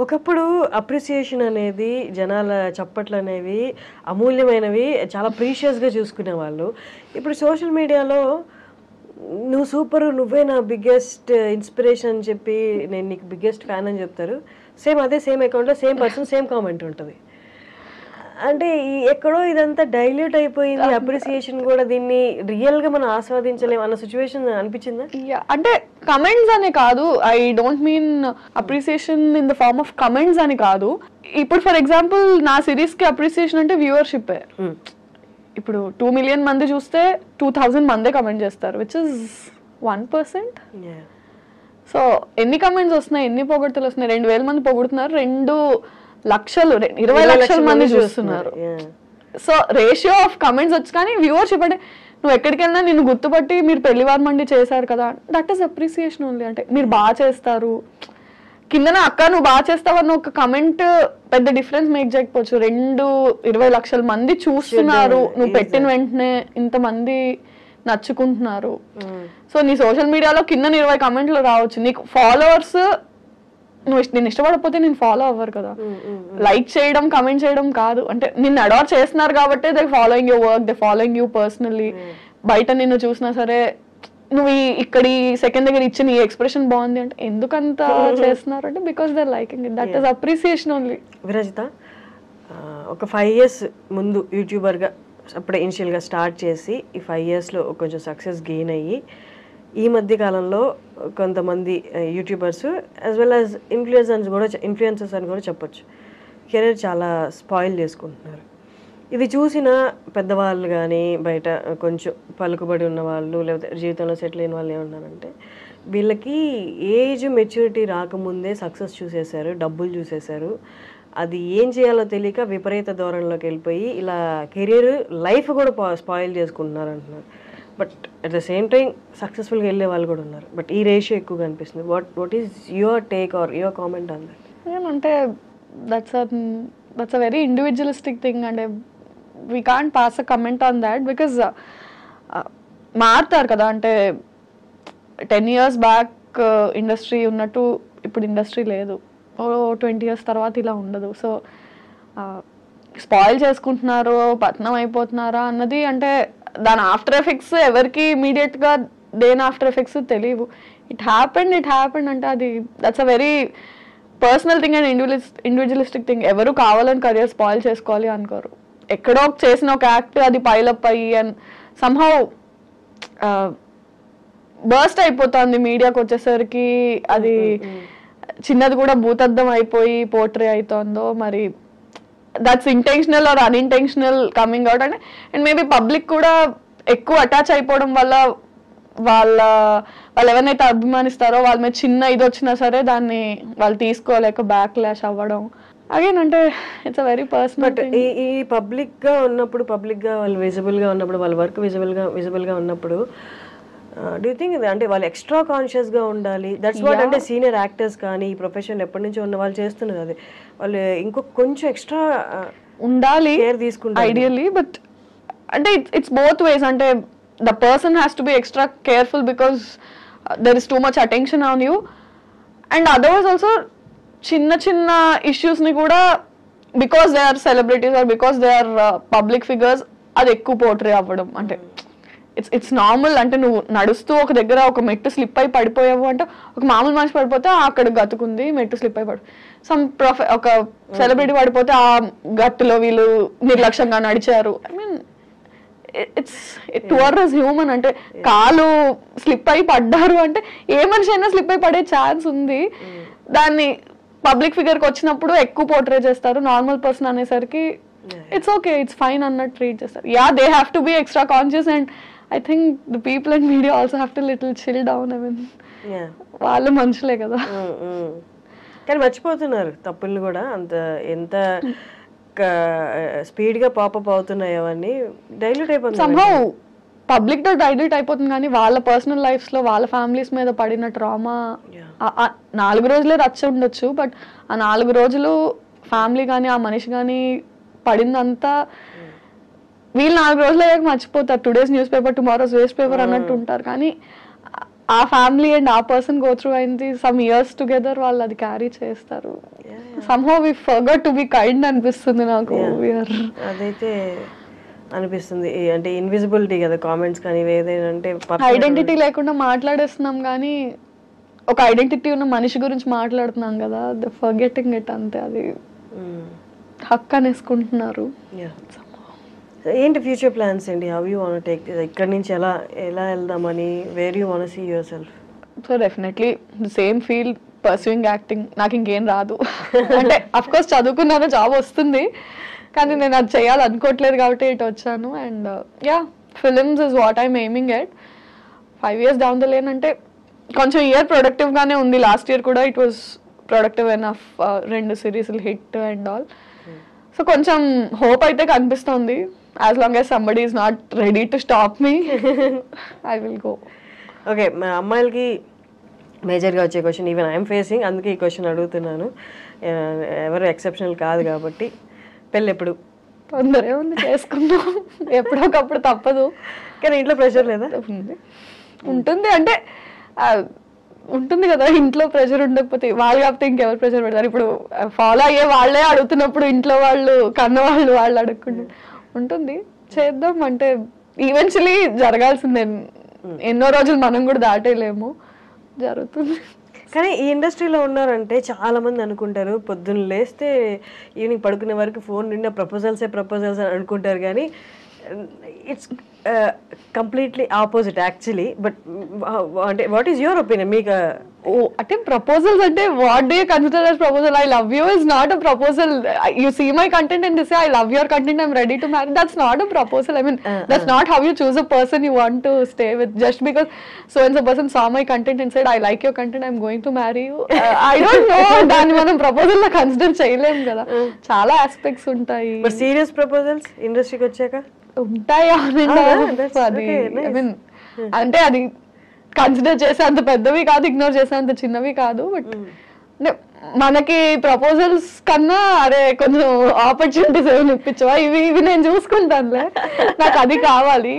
ఒకప్పుడు అప్రిసియేషన్ అనేది, జనాల చప్పట్లు అనేవి అమూల్యమైనవి, చాలా ప్రీషియస్గా చూసుకునే వాళ్ళు. ఇప్పుడు సోషల్ మీడియాలో నువ్వు సూపర్, నువ్వే నా బిగ్గెస్ట్ ఇన్స్పిరేషన్ అని చెప్పి నేను నీకు బిగ్గెస్ట్ ఫ్యాన్ అని చెప్తారు. సేమ్ అదే సేమ్ అకౌంట్లో సేమ్ పర్సన్ సేమ్ కామెంట్ ఉంటుంది. అంటే ఎక్కడో ఇదంతా డైల్యూట్ అయిపోయింది అప్రిసియేషన్ కూడా, దీన్ని రియల్ గా మనం ఆస్వాదించలేము అన్న సిచ్యువేషన్ అనిపించిందా? అంటే కమెంట్స్ అని కాదు, I don't mean appreciation in the form of comments అని కాదు. ఇప్పుడు ఫర్ ఎగ్జాంపుల్ నా సిరీస్ కి అప్రిసియేషన్ అంటే వ్యూవర్షిప్. ఇప్పుడు 2 million మంది చూస్తే 2000 మందే కమెంట్ చేస్తారు, విచ్ ఇస్ 1%. సో ఎన్ని కమెంట్స్ వస్తున్నాయి, ఎన్ని పొగడ్తలు వస్తున్నాయి? 2000 మంది పొగుడుతున్నారు, 2 లక్షలు 20 లక్షల మంది చూస్తున్నారు. సో రేషియో ఆఫ్ కమెంట్స్ వచ్చి, కానీ వ్యూవర్షిప్ అంటే నువ్వు ఎక్కడికి వెళ్ళినా నిన్ను గుర్తుపట్టి మీరు పెళ్లివారు మండి చేశారు కదా, దట్ ఈస్ అప్రిసియేషన్ ఓన్లీ. అంటే మీరు బాగా చేస్తారు, కిందన అక్క నువ్వు బాగా చేస్తావు అన్న ఒక కమెంట్ పెద్ద డిఫరెన్స్ మేక్ చేయకపోవచ్చు. 20 లక్షల మంది చూస్తున్నారు, నువ్వు పెట్టిన వెంటనే ఇంతమంది నచ్చుకుంటున్నారు. సో నీ సోషల్ మీడియాలో కింద 20 కమెంట్లు రావచ్చు, నీకు ఫాలోవర్స్ నువ్వు నేను ఇష్టపడకపోతే నేను ఫాలో అవ్వరు కదా. లైక్ చేయడం, కమెంట్ చేయడం కాదు, అంటే నిన్ను అడార్ చేస్తున్నారు కాబట్టి they following your work, they following you personally. బయట నిన్ను చూసినా సరే నువ్వు ఇక్కడ సెకండ్ దగ్గర ఇచ్చిన ఈ ఎక్స్ప్రెషన్ బాగుంది అంటే ఎందుకంత చేస్తున్నారు అంటే because they liking it, that is appreciation only. Virajita, ఒక 5 years ముందు యూట్యూబర్గా అప్పుడే ఇనిషియల్గా స్టార్ట్ చేసి ఈ 5 yearsలో కొంచెం సక్సెస్ గెయిన్ అయ్యి ఈ మధ్య కాలంలో కొంతమంది YouTubers as well as influencers అని కూడా చెప్పొచ్చు, కెరీర్ చాలా స్పాయిల్ చేసుకుంటున్నారు. ఇది చూసిన పెద్దవాళ్ళు కానీ బయట కొంచెం పలుకుబడి ఉన్న వాళ్ళు లేకపోతే జీవితంలో సెటిల్ అయిన వాళ్ళు ఏమన్నారంటే, వీళ్ళకి ఏజ్ మెచ్యూరిటీ రాకముందే సక్సెస్ చూసేశారు, డబ్బులు చూసేశారు, అది ఏం చేయాలో తెలియక విపరీత ధోరణిలోకి వెళ్ళిపోయి ఇలా కెరీర్ లైఫ్ కూడా స్పాయిల్ చేసుకుంటున్నారు అంటున్నారు. But at the same time సక్సెస్ఫుల్గా వెళ్ళే వాళ్ళు కూడా ఉన్నారు. బట్ ఈ రేషియో ఎక్కువగా అనిపిస్తుంది. What is your take or your comment on that? అంటే that's a very individualistic thing. అంటే we can't pass a comment on that because మారుతారు కదా. అంటే 10 years బ్యాక్ ఇండస్ట్రీ ఉన్నట్టు ఇప్పుడు ఇండస్ట్రీ లేదు, 20 years తర్వాత ఇలా ఉండదు. సో స్పాయిల్ చేసుకుంటున్నారు, పతనం అయిపోతున్నారా అన్నది అంటే దాని ఆఫ్టర్ ఎఫెక్ట్స్ ఎవరికి ఇమీడియట్గా దేని ఆఫ్టర్ ఎఫెక్ట్స్ తెలియవు. ఇట్ హ్యాపెండ్ అంటే అది that's a very personal thing and individualistic thing. ఎవరు కావాలని కెరియర్ స్పాయిల్ చేసుకోవాలి అనుకోరు. ఎక్కడో చేసిన ఒక యాక్ట్ అది పైలప్ అయ్యి అండ్ సమ్హౌ బర్స్ట్ అయిపోతుంది మీడియాకి వచ్చేసరికి. అది చిన్నది కూడా భూతద్దం అయిపోయి పోర్ట్రే అవుతుందో మరి that's intentional or unintentional coming out అంటే. అండ్ మేబీ పబ్లిక్ కూడా ఎక్కువ అటాచ్ అయిపోవడం వల్ల వాళ్ళు ఎవరినైతే అభిమానిస్తారో వాళ్ళ మీద చిన్న ఇది వచ్చినా సరే దాన్ని వాళ్ళు తీసుకోలేక బ్యాక్ లాష్ అవ్వడం అగైన్ అంటే it's a very personal. But ఈ పబ్లిక్ గా ఉన్నప్పుడు, పబ్లిక్ గా వాళ్ళు విజిబుల్ గా ఉన్నప్పుడు, వాళ్ళ వర్క్ విజిబుల్ గా ఉన్నప్పుడు డూ యూ థింక్ అంటే వాళ్ళు ఎక్స్ట్రా కాన్షియస్ గా ఉండాలి? దట్స్ వాట్ అంటే సీనియర్ యాక్టర్స్ కానీ ఈ ప్రొఫెషన్ ఎప్పటి నుంచో ఉన్న వాళ్ళు చేస్తున్నారు. అది వాళ్ళు ఇంకొక కొంచెం ఎక్స్ట్రా ఉండాలి కేర్ తీసుకుంటారు ఐడియల్లీ. బట్ అంటే ఇట్స్ బోత్ వేస్. అంటే the person has to be extra careful because there is too much attention on you, and otherwise also chinna issues ni kuda because they are celebrities or because they are public figures adi ekku portray avvadam ante it's normal. అంటే నువ్వు నడుస్తూ ఒక దగ్గర ఒక మెట్టు slip అయి పడిపోయావు అంటే ఒక మామూలు మనిషి పడిపోతే అక్కడ గతుకుంది మెట్టు స్లిప్ అయి ఒక సెలబ్రిటీ పడిపోతే ఆ గట్టులో వీళ్ళు నిర్లక్ష్యంగా నడిచారు. I mean tours human. అంటే కాలు స్లిప్ అయి పడ్డారు అంటే ఏ మనిషి అయినా స్లిప్ అయి పడే ఛాన్స్ ఉంది. దాన్ని పబ్లిక్ ఫిగర్ కి వచ్చినప్పుడు ఎక్కువ పోర్ట్రే చేస్తారు. నార్మల్ పర్సన్ అనేసరికి ఇట్స్ ఓకే, ఇట్స్ ఫైన్ అన్నట్టు ట్రీట్ చేస్తారు. Yeah, they have to be extra conscious and I think the people and media also have to little chill down. I mean వాళ్ళు మనుషులే కదా. కానీ మర్చిపోతున్నారు తప్పుల్ని కూడా. అంత ఎంత స్పీడ్ గా పాపప్ అవుతున్నాయి అవన్నీ డైల్యూట్ అయిపోతుంది. సమ్హౌ పబ్లిక్ తో డైల్యూట్ అయిపోతుంది కానీ వాళ్ళ పర్సనల్ లైఫ్స్ లో వాళ్ళ ఫ్యామిలీస్ మీద పడిన ట్రామా 4 రోజులే రచ్చ ఉండొచ్చు. బట్ ఆ 4 రోజులు ఫ్యామిలీ కానీ ఆ మనిషి కానీ పడిందంతా వీళ్ళు 4 రోజులు అయ్యాక మర్చిపోతారు. Today's newspaper tomorrow's waste paper అన్నట్టు ఉంటారు. కానీ ఆ ఫ్యామిలీ అండ్ ఆ పర్సన్ గో త్రూ అయింది సమ్ ఇయర్స్ టుగెదర్, వాళ్ళు అది క్యారీ చేస్తారు. somehow we forgot to be kind అనిపిస్తుంది నాకు. అదైతే అనిపిస్తుంది. అంటే ఇన్విజిబిలిటీ కదా కామెంట్స్ కానీ ఏదైనా అంటే ఐడెంటిటీ లేకుండా మాట్లాడేస్తున్నాం కానీ ఒక ఐడెంటిటీ ఉన్న మనిషి గురించి మాట్లాడుతున్నాం కదా, ద ఫర్గెటింగ్ ఇట్ అంతే. అది హక్ అనేసుకుంటున్నారు. ఏంటి ఫ్యూచర్ ప్లాన్స్ అండి? హౌ యూ వాంట్ టేక్ ఇక్కడ నుంచి ఎలా వెళ్దామని, where you want see yourself? So definitely the same field, pursuing acting. నాకు ఇంకేం రాదు అంటే అఫ్ కోర్స్ చదువుకున్నాను, జాబ్ వస్తుంది కానీ నేను అది చేయాలనుకోవట్లేదు కాబట్టి ఇటు వచ్చాను. And yeah, films is what I'm aiming at. 5 years down the lane అంటే కొంచెం ఇయర్ ప్రొడక్టివ్గానే ఉంది. లాస్ట్ ఇయర్ కూడా ఇట్ వాజ్ ప్రొడక్టివ్ ఎనఫ్, 2 సిరీస్లు హిట్ అండ్ ఆల్. సో కొంచెం హోప్ అయితే కనిపిస్తుంది. As long as somebody is not ready to stop me, I will go. Okay, మా అమ్మాయిలకి మేజర్గా వచ్చే క్వశ్చన్ ఈవెన్ ఐఎమ్ ఫేసింగ్, అందుకే ఈ క్వశ్చన్ అడుగుతున్నాను. ఎవరు ఎక్సెప్షనల్ కాదు కాబట్టి. పెళ్ళి ఎప్పుడు? తొందరే ఉంది, చేసుకుందాం ఎప్పుడొకప్పుడు తప్పదు. కానీ ఇంట్లో ప్రెషర్ లేదా? ఉంటుంది అంటే ఉంటుంది కదా, ఇంట్లో ప్రెషర్ ఉండకపోతే వాళ్ళు కాకపోతే ఇంకెవరు ప్రెషర్ పెడతారు? ఇప్పుడు ఫాలో అయ్యే వాళ్ళే అడుగుతున్నప్పుడు ఇంట్లో వాళ్ళు కన్నవాళ్ళు వాళ్ళు అడుగుకుంటు ఉంటుంది. చేద్దాం అంటే ఈవెన్చువలీ జరగాల్సిందే. ఎన్నో రోజులు మనం కూడా దాటేయలేము, జరుగుతుంది. కానీ ఈ ఇండస్ట్రీలో ఉన్నారంటే చాలా మంది అనుకుంటారు పొద్దున్న లేస్తే ఈవినింగ్ పడుకునే వరకు ఫోన్ నిండా ప్రపోజల్స్ అని అనుకుంటారు. కానీ it's completely opposite actually. But అంటే వాట్ ఈస్ యువర్ ఒపీనియన్? మీకు అంటే ప్రపోజల్స్ అంటే what do you consider as proposal? I love you is not a proposal. You see my content and say I love your content, I'm ready to marry. That's not a proposal. I mean that's not how you choose a person you want to stay with. Just because so and so person saw my content and said I like your content, I'm going to marry you. I don't no, దాన్ని మనం proposal లా consider చేయలేము కదా, చాలా aspects ఉంటాయి. But serious proposals ఇండస్ట్రీకి వచ్చాక ఉంటాయి. అంటే అది కన్సిడర్ చేసే అంత పెద్దవి కాదు, ఇగ్నోర్ చేసే అంత చిన్నవి కాదు. బట్ అంటే మనకి ప్రపోజల్స్ కన్నా అరే కొంచెం ఆపర్చునిటీస్ ఏమైనా ఇప్పించవా, ఇవి నేను చూసుకుంటానులే, నాకు అది కావాలి,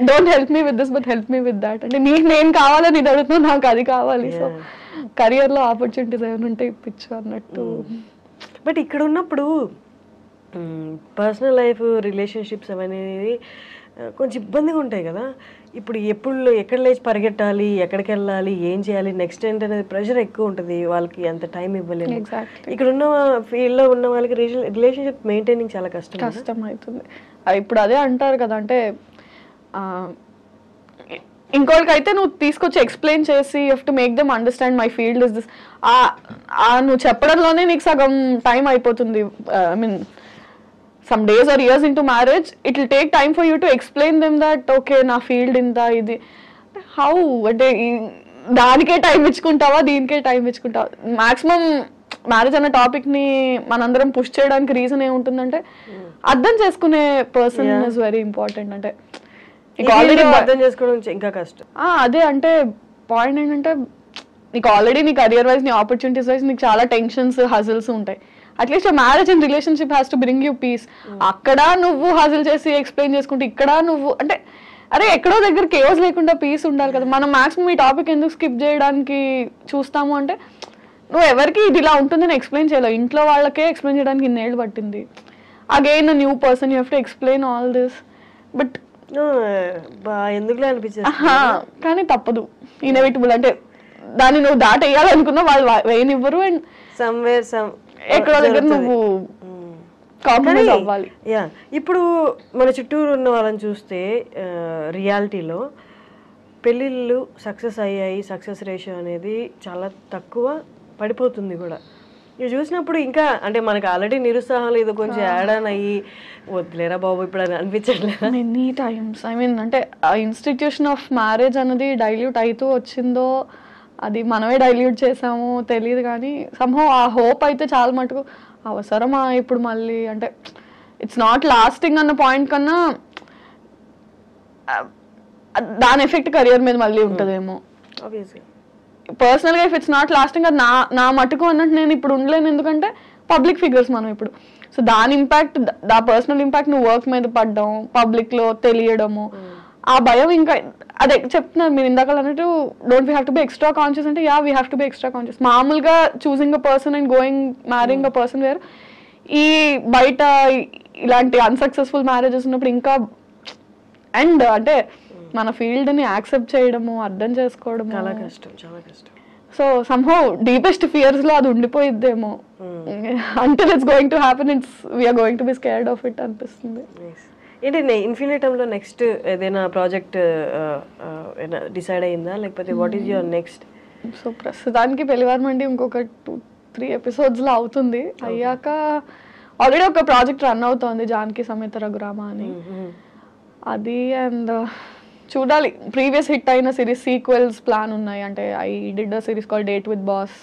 don't help me with this but help me with that. అంటే నీకు నేను కావాలని ఇది అడుగుతున్నా, నాకు అది కావాలి. సో కెరియర్లో ఆపర్చునిటీస్ ఏమైనా ఉంటే ఇప్పించు అన్నట్టు. బట్ ఇక్కడ ఉన్నప్పుడు పర్సనల్ లైఫ్ రిలేషన్షిప్స్ అనేది కొంచెం ఇబ్బందిగా ఉంటాయి కదా. ఇప్పుడు ఎక్కడ లేచి పరిగెట్టాలి, ఎక్కడికి వెళ్ళాలి, ఏం చేయాలి, నెక్స్ట్ ఏంటనేది ప్రెషర్ ఎక్కువ ఉంటుంది వాళ్ళకి, అంత టైం ఇవ్వలేదు. ఇక్కడ ఉన్న ఫీల్డ్లో ఉన్న వాళ్ళకి రిలేషన్షిప్ మెయింటైనింగ్ చాలా కష్టం అవుతుంది. ఇప్పుడు అదే అంటారు కదా, అంటే ఇంకోళ్ళకైతే నువ్వు తీసుకొచ్చి ఎక్స్ప్లెయిన్ చేసి you have to make them understand my field is this, నువ్వు చెప్పడంలోనే నీకు సగం టైం అయిపోతుంది. I mean some days or years into marriage, it will take time for you to explain them that okay na field inta idi how ante danike time ichukuntava deenike time ichukuntava. maximum marriage ana topic ni manandaram push cheyadaniki reason em untundante అర్థం చేసుకునే person is very important. అంటే already అర్థం చేసుకోవడం ఇంకా కష్టం. అదే అంటే point ఏంటంటే నీకు ఆల్రెడీ నీ కెరియర్ వైజ్ నీ ఆపర్చునిటీస్ వైజ్ నీకు చాలా టెన్షన్స్ హజిల్స్ ఉంటాయి. At least marriage and relationship has to bring you peace. అక్కడ నువ్వు హాజిల్ చేసి ఎక్స్ప్లెయిన్ చేసుకుంటే ఇక్కడ నువ్వు అంటే అరే ఎక్కడో దగ్గర కేవస్ లేకుండా పీస్ ఉండాలి కదా. మనం మాక్సిమం ఈ టాపిక్ ఎందుకు స్కిప్ చేయడానికి చూస్తాము అంటే నువ్వు ఎవరికి ఇది ఇలా ఉంటుందని ఎక్స్ప్లెయిన్ చేయలేవు. ఇంట్లో వాళ్ళకే ఎక్స్ప్లెయిన్ చేయడానికి ఇన్నేళ్ళు పట్టింది. Again new person you have to explain all this. But ఎందుకులే అనిపించింది, కానీ తప్పదు, ఇన్ఎవిటబుల్. అంటే దాన్ని నువ్వు దాటేయాలనుకున్నా వాళ్ళు వేయనివ్వరు. అండ్ సమ్వేర్ ఎక్కడో దగ్గర నువ్వు కాంప్రమైజ్ అవ్వాలి. ఇప్పుడు మన చుట్టూరు ఉన్న వాళ్ళని చూస్తే రియాలిటీలో పెళ్ళిళ్ళు సక్సెస్ అయ్యాయి, సక్సెస్ రేషియో అనేది చాలా తక్కువ పడిపోతుంది కూడా. ఇవి చూసినప్పుడు ఇంకా అంటే మనకి ఆల్రెడీ నిరుత్సాహం లేదు, కొంచెం యాడ్ ఆన్ అయ్యి వద్దులేరా బాబు ఇప్పుడు అని అనిపించట్లేదు మెనీ టైమ్స్. ఐ మీన్ అంటే ఆ ఇన్స్టిట్యూషన్ ఆఫ్ మ్యారేజ్ అనేది డైల్యూట్ అవుతూ వచ్చిందో అది మనమే డైల్యూట్ చేసాము తెలియదు, కానీ సంహౌ ఆ హోప్ అయితే చాలా మటుకు అవసరమా ఇప్పుడు మళ్ళీ. అంటే ఇట్స్ నాట్ లాస్టింగ్ అన్న పాయింట్ కన్నా దాని ఎఫెక్ట్ కెరియర్ మీద మళ్ళీ ఉంటుందేమో. పర్సనల్గా ఇఫ్ ఇట్స్ నాట్ లాస్టింగ్ అది నా మటుకు అన్నట్టు నేను ఇప్పుడు ఉండలేను, ఎందుకంటే పబ్లిక్ ఫిగర్స్ మనం ఇప్పుడు. సో దాని ఇంపాక్ట్, దా పర్సనల్ ఇంపాక్ట్ నువ్వు వర్క్ మీద పడ్డం, పబ్లిక్లో తెలియడము, ఆ భయం ఇంకా అదే చెప్తున్నారు మీరు ఇందాక అన్నట్టు don't we have to be extra conscious అంటే we have to be extra conscious. మామూలుగా choosing a person and marrying a person where, ఈ బయట ఇలాంటి అన్సక్సెస్ఫుల్ మ్యారేజెస్ ఉన్నప్పుడు ఇంకా అండ్ అంటే మన ఫీల్డ్ని యాక్సెప్ట్ చేయడము, అర్థం చేసుకోవడం చాలా కష్టం, చాలా కష్టం. సో సమ్హౌ డీపెస్ట్ ఫియర్స్లో అది ఉండిపోయిద్దేమో. Until it's going to happen we're going to be scared of it అనిపిస్తుంది. ఏంటి ఇన్ఫినిటంలో నెక్స్ట్ ఏదైనా ప్రాజెక్ట్ డిసైడ్ అయిందా, లేకపోతే what is your next? So ప్రస్తుతానికి పెళ్లివారమండి ఇంకొక 2-3 ఎపిసోడ్స్లో అవుతుంది. అయ్యాక ఆల్రెడీ ఒక ప్రాజెక్ట్ రన్ అవుతోంది, జానకి సమేత రఘురామ అని. అది అండ్ చూడాలి, ప్రీవియస్ హిట్ అయిన సిరీస్ సీక్వెల్స్ ప్లాన్ ఉన్నాయి. అంటే I did a series call date with boss,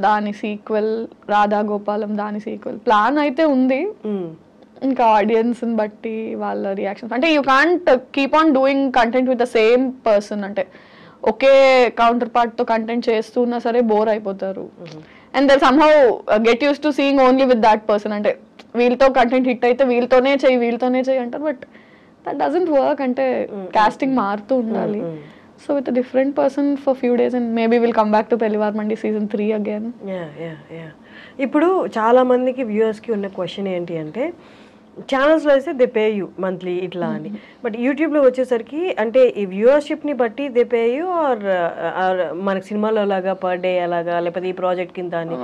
దాని సీక్వెల్ రాధా గోపాలం, దాని సీక్వెల్ ప్లాన్ అయితే ఉంది. ఇంకా ఆడియన్స్ని బట్టి వాళ్ళ రియాక్షన్స్, అంటే you can't keep on doing content with the same person. అంటే ఒకే కౌంటర్ పార్ట్తో కంటెంట్ చేస్తున్నా సరే బోర్ అయిపోతారు. And they somehow get use to seeing only with that person. అంటే వీళ్ళతో కంటెంట్ హిట్ అయితే వీళ్ళతోనే చెయ్యి అంటారు, బట్ దట్ డజంట్ వర్క్. అంటే కాస్టింగ్ మారుతూ ఉండాలి. So with different person for few days and maybe will come back to Pellivaramandi season 3 again. ఇప్పుడు చాలా మందికి వ్యూవర్స్కి ఉన్న క్వశ్చన్ ఏంటి అంటే, ఛానల్స్లో అయితే దే పే యూ మంత్లీ ఇట్లా అని, బట్ యూట్యూబ్లో వచ్చేసరికి అంటే ఈ వ్యూవర్షిప్ని బట్టి దే పే యూ ఆర్ మనకి సినిమాలో లాగా పర్ డే అలాగా, లేకపోతే ఈ ప్రాజెక్ట్ కింద అని?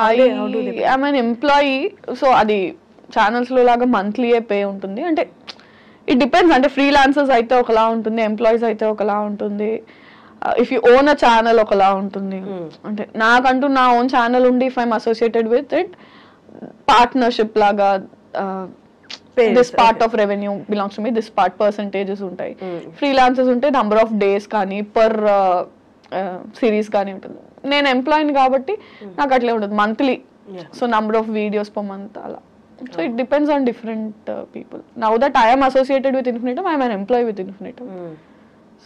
ఐఎమ్ అన్ ఎంప్లాయీ, సో అది ఛానల్స్లో లాగా మంత్లీయే పే ఉంటుంది. అంటే ఇట్ డిపెండ్స్, అంటే ఫ్రీలాన్సర్స్ అయితే ఒకలా ఉంటుంది, ఎంప్లాయీస్ అయితే ఒకలా ఉంటుంది, if you own a channel ఒకలా ఉంటుంది. అంటే నాకంటూ నా ఓన్ ఛానల్ ఉండి if I'm associated with it partnership లాగా this part of revenue belongs to me, this part percentages ఉంటాయి. ఫ్రీలాన్సర్స్ ఉంటే నంబర్ ఆఫ్ డేస్ కానీ పర్ సిరీస్ కానీ ఉంటుంది. నేను ఎంప్లాయీని కాబట్టి నాకు అట్లే ఉంటుంది monthly, so number of videos per month అలా. So it depends on different people. Now that I am associated with Infinitum, I am an employee with Infinitum.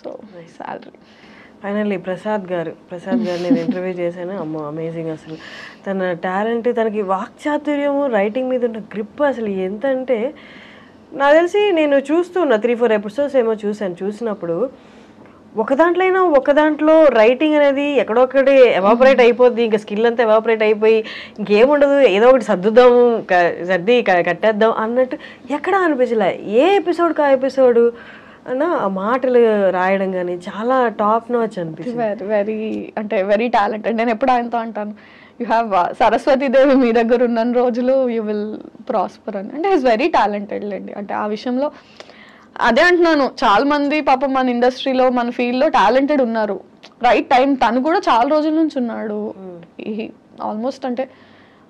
So salary. Finally Prasad గారు నేను ఇంటర్వ్యూ చేశాను. అమ్మో అమేజింగ్, అసలు తన talent, తనకి వాక్చాతుర్యము, writing మీద ఉన్న గ్రిప్ అసలు ఎంత అంటే, నాకు తెలిసి నేను చూస్తున్నా 3-4 ఎపిసోడ్స్ ఏమో చూసినప్పుడు ఒక దాంట్లో రైటింగ్ అనేది ఎక్కడొక్కడే ఎవాపరేట్ అయిపోద్ది, ఇంకా స్కిల్ అంతా ఎవాపరేట్ అయిపోయి ఇంకేముండదు, ఏదో ఒకటి సర్ది కట్టేద్దాం అన్నట్టు ఎక్కడా అనిపించలే. ఏ ఎపిసోడ్కి ఆ ఎపిసోడు అన్న ఆ మాటలు రాయడం కానీ చాలా టాప్ నాచ్ అనిపిస్తుంది. వెరీ అంటే వెరీ టాలెంటెడ్. నేను ఎప్పుడు ఆయనతో అంటాను, యూ హ్యావ్ సరస్వతీదేవి మీ దగ్గర ఉన్న రోజులు యూ విల్ ప్రాస్పర్ అని. అంటే ఈజ్ వెరీ టాలెంటెడ్ లేండి. అంటే ఆ విషయంలో అదే అంటున్నాను, చాలా మంది పాపం మన ఇండస్ట్రీలో మన ఫీల్డ్లో టాలెంటెడ్ ఉన్నారు. రైట్ టైం తను కూడా చాలా రోజుల నుంచి ఉన్నాడు. ఆల్మోస్ట్ అంటే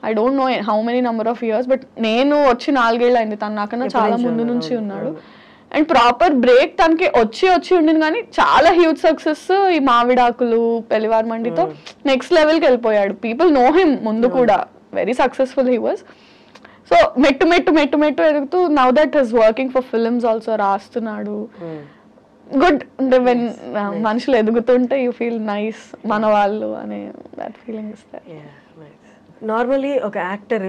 I don't know how many number of years, but నేను వచ్చి 4 ఏళ్ళు అయింది, తను నాకన్నా చాలా ముందు నుంచి ఉన్నాడు. అండ్ ప్రాపర్ బ్రేక్ తనకి వచ్చి ఉండింది, కానీ చాలా హ్యూజ్ సక్సెస్ ఈ మావిడాకులు పెళ్లివారి మండితో నెక్స్ట్ లెవెల్కి వెళ్ళిపోయాడు. పీపుల్ నో హిమ్ ముందు కూడా, very successful he was. So మెట్టు ఎదుగుతూ now that is working for films also, రాస్తున్నాడు. గుడ్. అంటే వెన్ మనుషులు ఎదుగుతుంటే యూ ఫీల్ నైస్, మన వాళ్ళు అనే దట్ ఫీలింగ్ ఇస్తారు. నార్మల్లీ ఒక యాక్టర్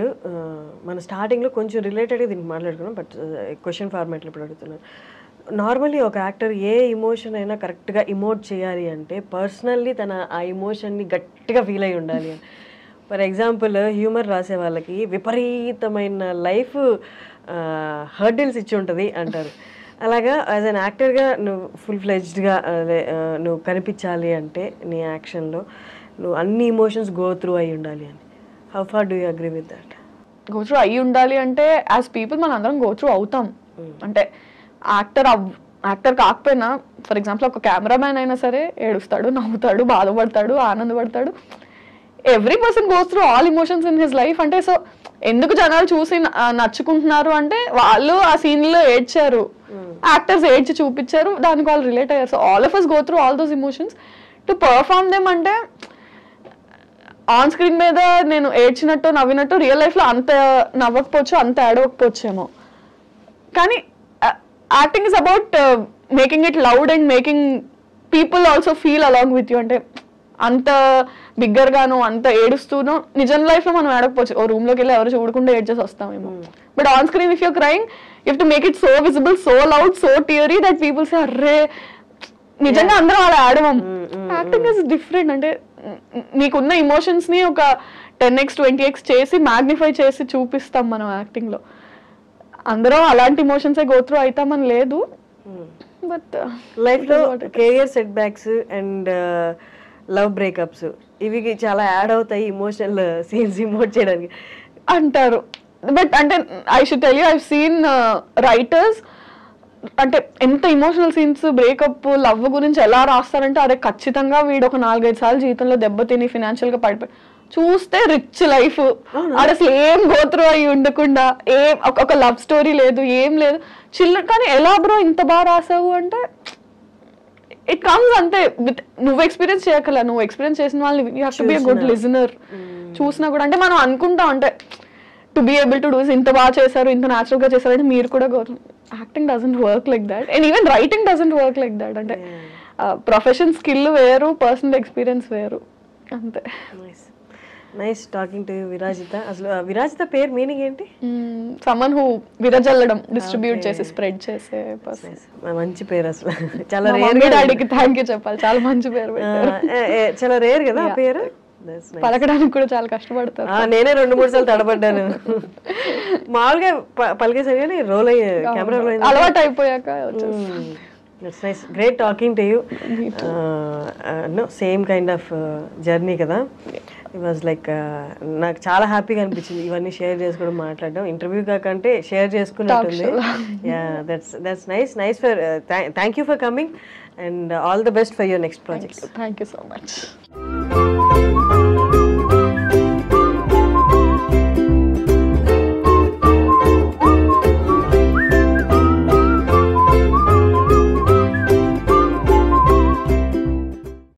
మన స్టార్టింగ్లో కొంచెం రిలేటెడ్గా దీనికి మాట్లాడుకున్నాం, బట్ క్వశ్చన్ ఫార్మాట్లో ఇప్పుడు అడుగుతున్నాను. నార్మల్లీ ఒక యాక్టర్ ఏ ఇమోషన్ అయినా కరెక్ట్గా ఇమోట్ చేయాలి అంటే పర్సనల్లీ తన ఆ ఇమోషన్ని గట్టిగా ఫీల్ అయి ఉండాలి. ఫర్ ఎగ్జాంపుల్ హ్యూమర్ రాసే వాళ్ళకి విపరీతమైన లైఫ్ హర్డిల్స్ ఇచ్చి ఉంటుంది అంటారు. అలాగా యాజ్ అన్ యాక్టర్గా నువ్వు ఫుల్ ఫ్లెడ్జ్డ్గా నువ్వు కనిపించాలి అంటే నీ యాక్షన్లో నువ్వు అన్ని ఇమోషన్స్ గో త్రూ అయి ఉండాలి అని. How far do you agree with that? Go through అయ్యి ఉండాలి అంటే యాజ్ పీపుల్ మన అందరం గో త్రూ అవుతాం. అంటే యాక్టర్ కాకపోయినా ఫర్ ఎగ్జాంపుల్ ఒక కెమెరామ్యాన్ అయినా సరే ఏడుస్తాడు, నవ్వుతాడు, బాధపడతాడు, ఆనందపడతాడు. Every person goes through all emotions in his life. అంటే సో ఎందుకు జనాలు చూసి నచ్చుకుంటున్నారు అంటే వాళ్ళు ఆ సీన్లో ఏడ్చారు, యాక్టర్స్ ఏడ్చి చూపించారు, దానికి వాళ్ళు రిలేట్ అయ్యారు. So all of us go through all those emotions to perform them. అంటే ఆన్ స్క్రీన్ మీద నేను ఏడ్చినట్టు నవ్వినట్టు రియల్ లైఫ్లో అంత నవ్వకపోవచ్చు, అంత ఏడవకపోవచ్చేమో. కానీ acting is about making it loud and making people also feel along with you. అంటే అంత బిగ్గర్గాను అంత ఏడుస్తూనో నిజం లైఫ్లో మనం ఏడకపోవచ్చు, ఓ రూమ్లోకి వెళ్ళి ఎవరు చూడకుండా ఏడ్చేసి వస్తామేమో. But on screen if you're crying you have to make it so visible, so loud, so teary that people say అర్రే నిజంగా అందరం అలా ఆడవం. Acting is different. అంటే నీకున్న ఇమోషన్స్ ని ఒక 10x 20x చేసి మ్యాగ్నిఫై చేసి చూపిస్తాం మనం యాక్టింగ్ లో. అందరం అలాంటి ఇమోషన్స్ గో త్రూ అవుతామని లేదు. బట్ లైఫ్ లో career set backs and love breakups ఇవి చాలా యాడ్ అవుతాయి ఇమోషనల్ సీన్స్ ఇమోట్ చేయడానికి అంటారు. బట్ అంటే I should tell you, I seen writers అంటే ఎంత ఇమోషనల్ సీన్స్ బ్రేకప్ లవ్ గురించి ఎలా రాస్తారంటే అదే ఖచ్చితంగా వీడు ఒక 4-5 సార్లు జీవితంలో దెబ్బతిని ఫినాన్షియల్ గా పడిపోయి చూస్తే రిచ్ లైఫ్, అసలు ఏం గోత్రూ అయి ఉండకుండా ఏం ఒక లవ్ స్టోరీ లేదు, ఏం లేదు, చిల్లర. కానీ ఎలా బ్రో ఇంత బాగా రాసావు అంటే ఇట్ కమ్స్ అంతే. నువ్వు ఎక్స్పీరియన్స్ చేయగల, నువ్వు ఎక్స్పీరియన్స్ చేసిన వాళ్ళని you have to be a good listener. చూసినా కూడా అంటే మనం అనుకుంటాం అంటే to be able to do ఇంత బాగా చేశారు, ఇంత న్యాచురల్ గా చేశారు అంటే మీరు కూడా acting doesn't work like that and even writing doesn't work like that. అంటే ప్రొఫెషన్ స్కిల్ వేరు, పర్సనల్ ఎక్స్పీరియన్స్ వేరు అంతే. Nice talking to Virajitha. అసలు విరాజిత పేరు మీనింగ్ ఏంటి? సమ్మన్ హూ విరజల్లడం, డిస్ట్రిబ్యూట్ చేసి స్ప్రెడ్ చేసే పర్సన్. మంచి పేరు అసలు. చాలా రేర్. డాడీకి థ్యాంక్ యూ చెప్పాలి, చాలా మంచి పేరు. చాలా రేర్ కదా ఆ పేరు, పలకడానికి కూడా చాలా కష్టపడతారు. నేనే 2-3 సార్లు తడబడ్డాను. మామూలుగా పలికేసాను కానీ రోల్ అయ్యే కెమెరా అలవాటు అయిపోయాక. That's nice. Great talking to you. No, same kind of journey కదా. It was like నాకు చాలా హ్యాపీగా అనిపించింది ఇవన్నీ షేర్ చేసుకోవడం, మాట్లాడడం. ఇంటర్వ్యూ కాకంటే షేర్ చేసుకున్నట్టుంది. Yeah, that's nice for thank you for coming and all the best for your next projects. Thank you so much.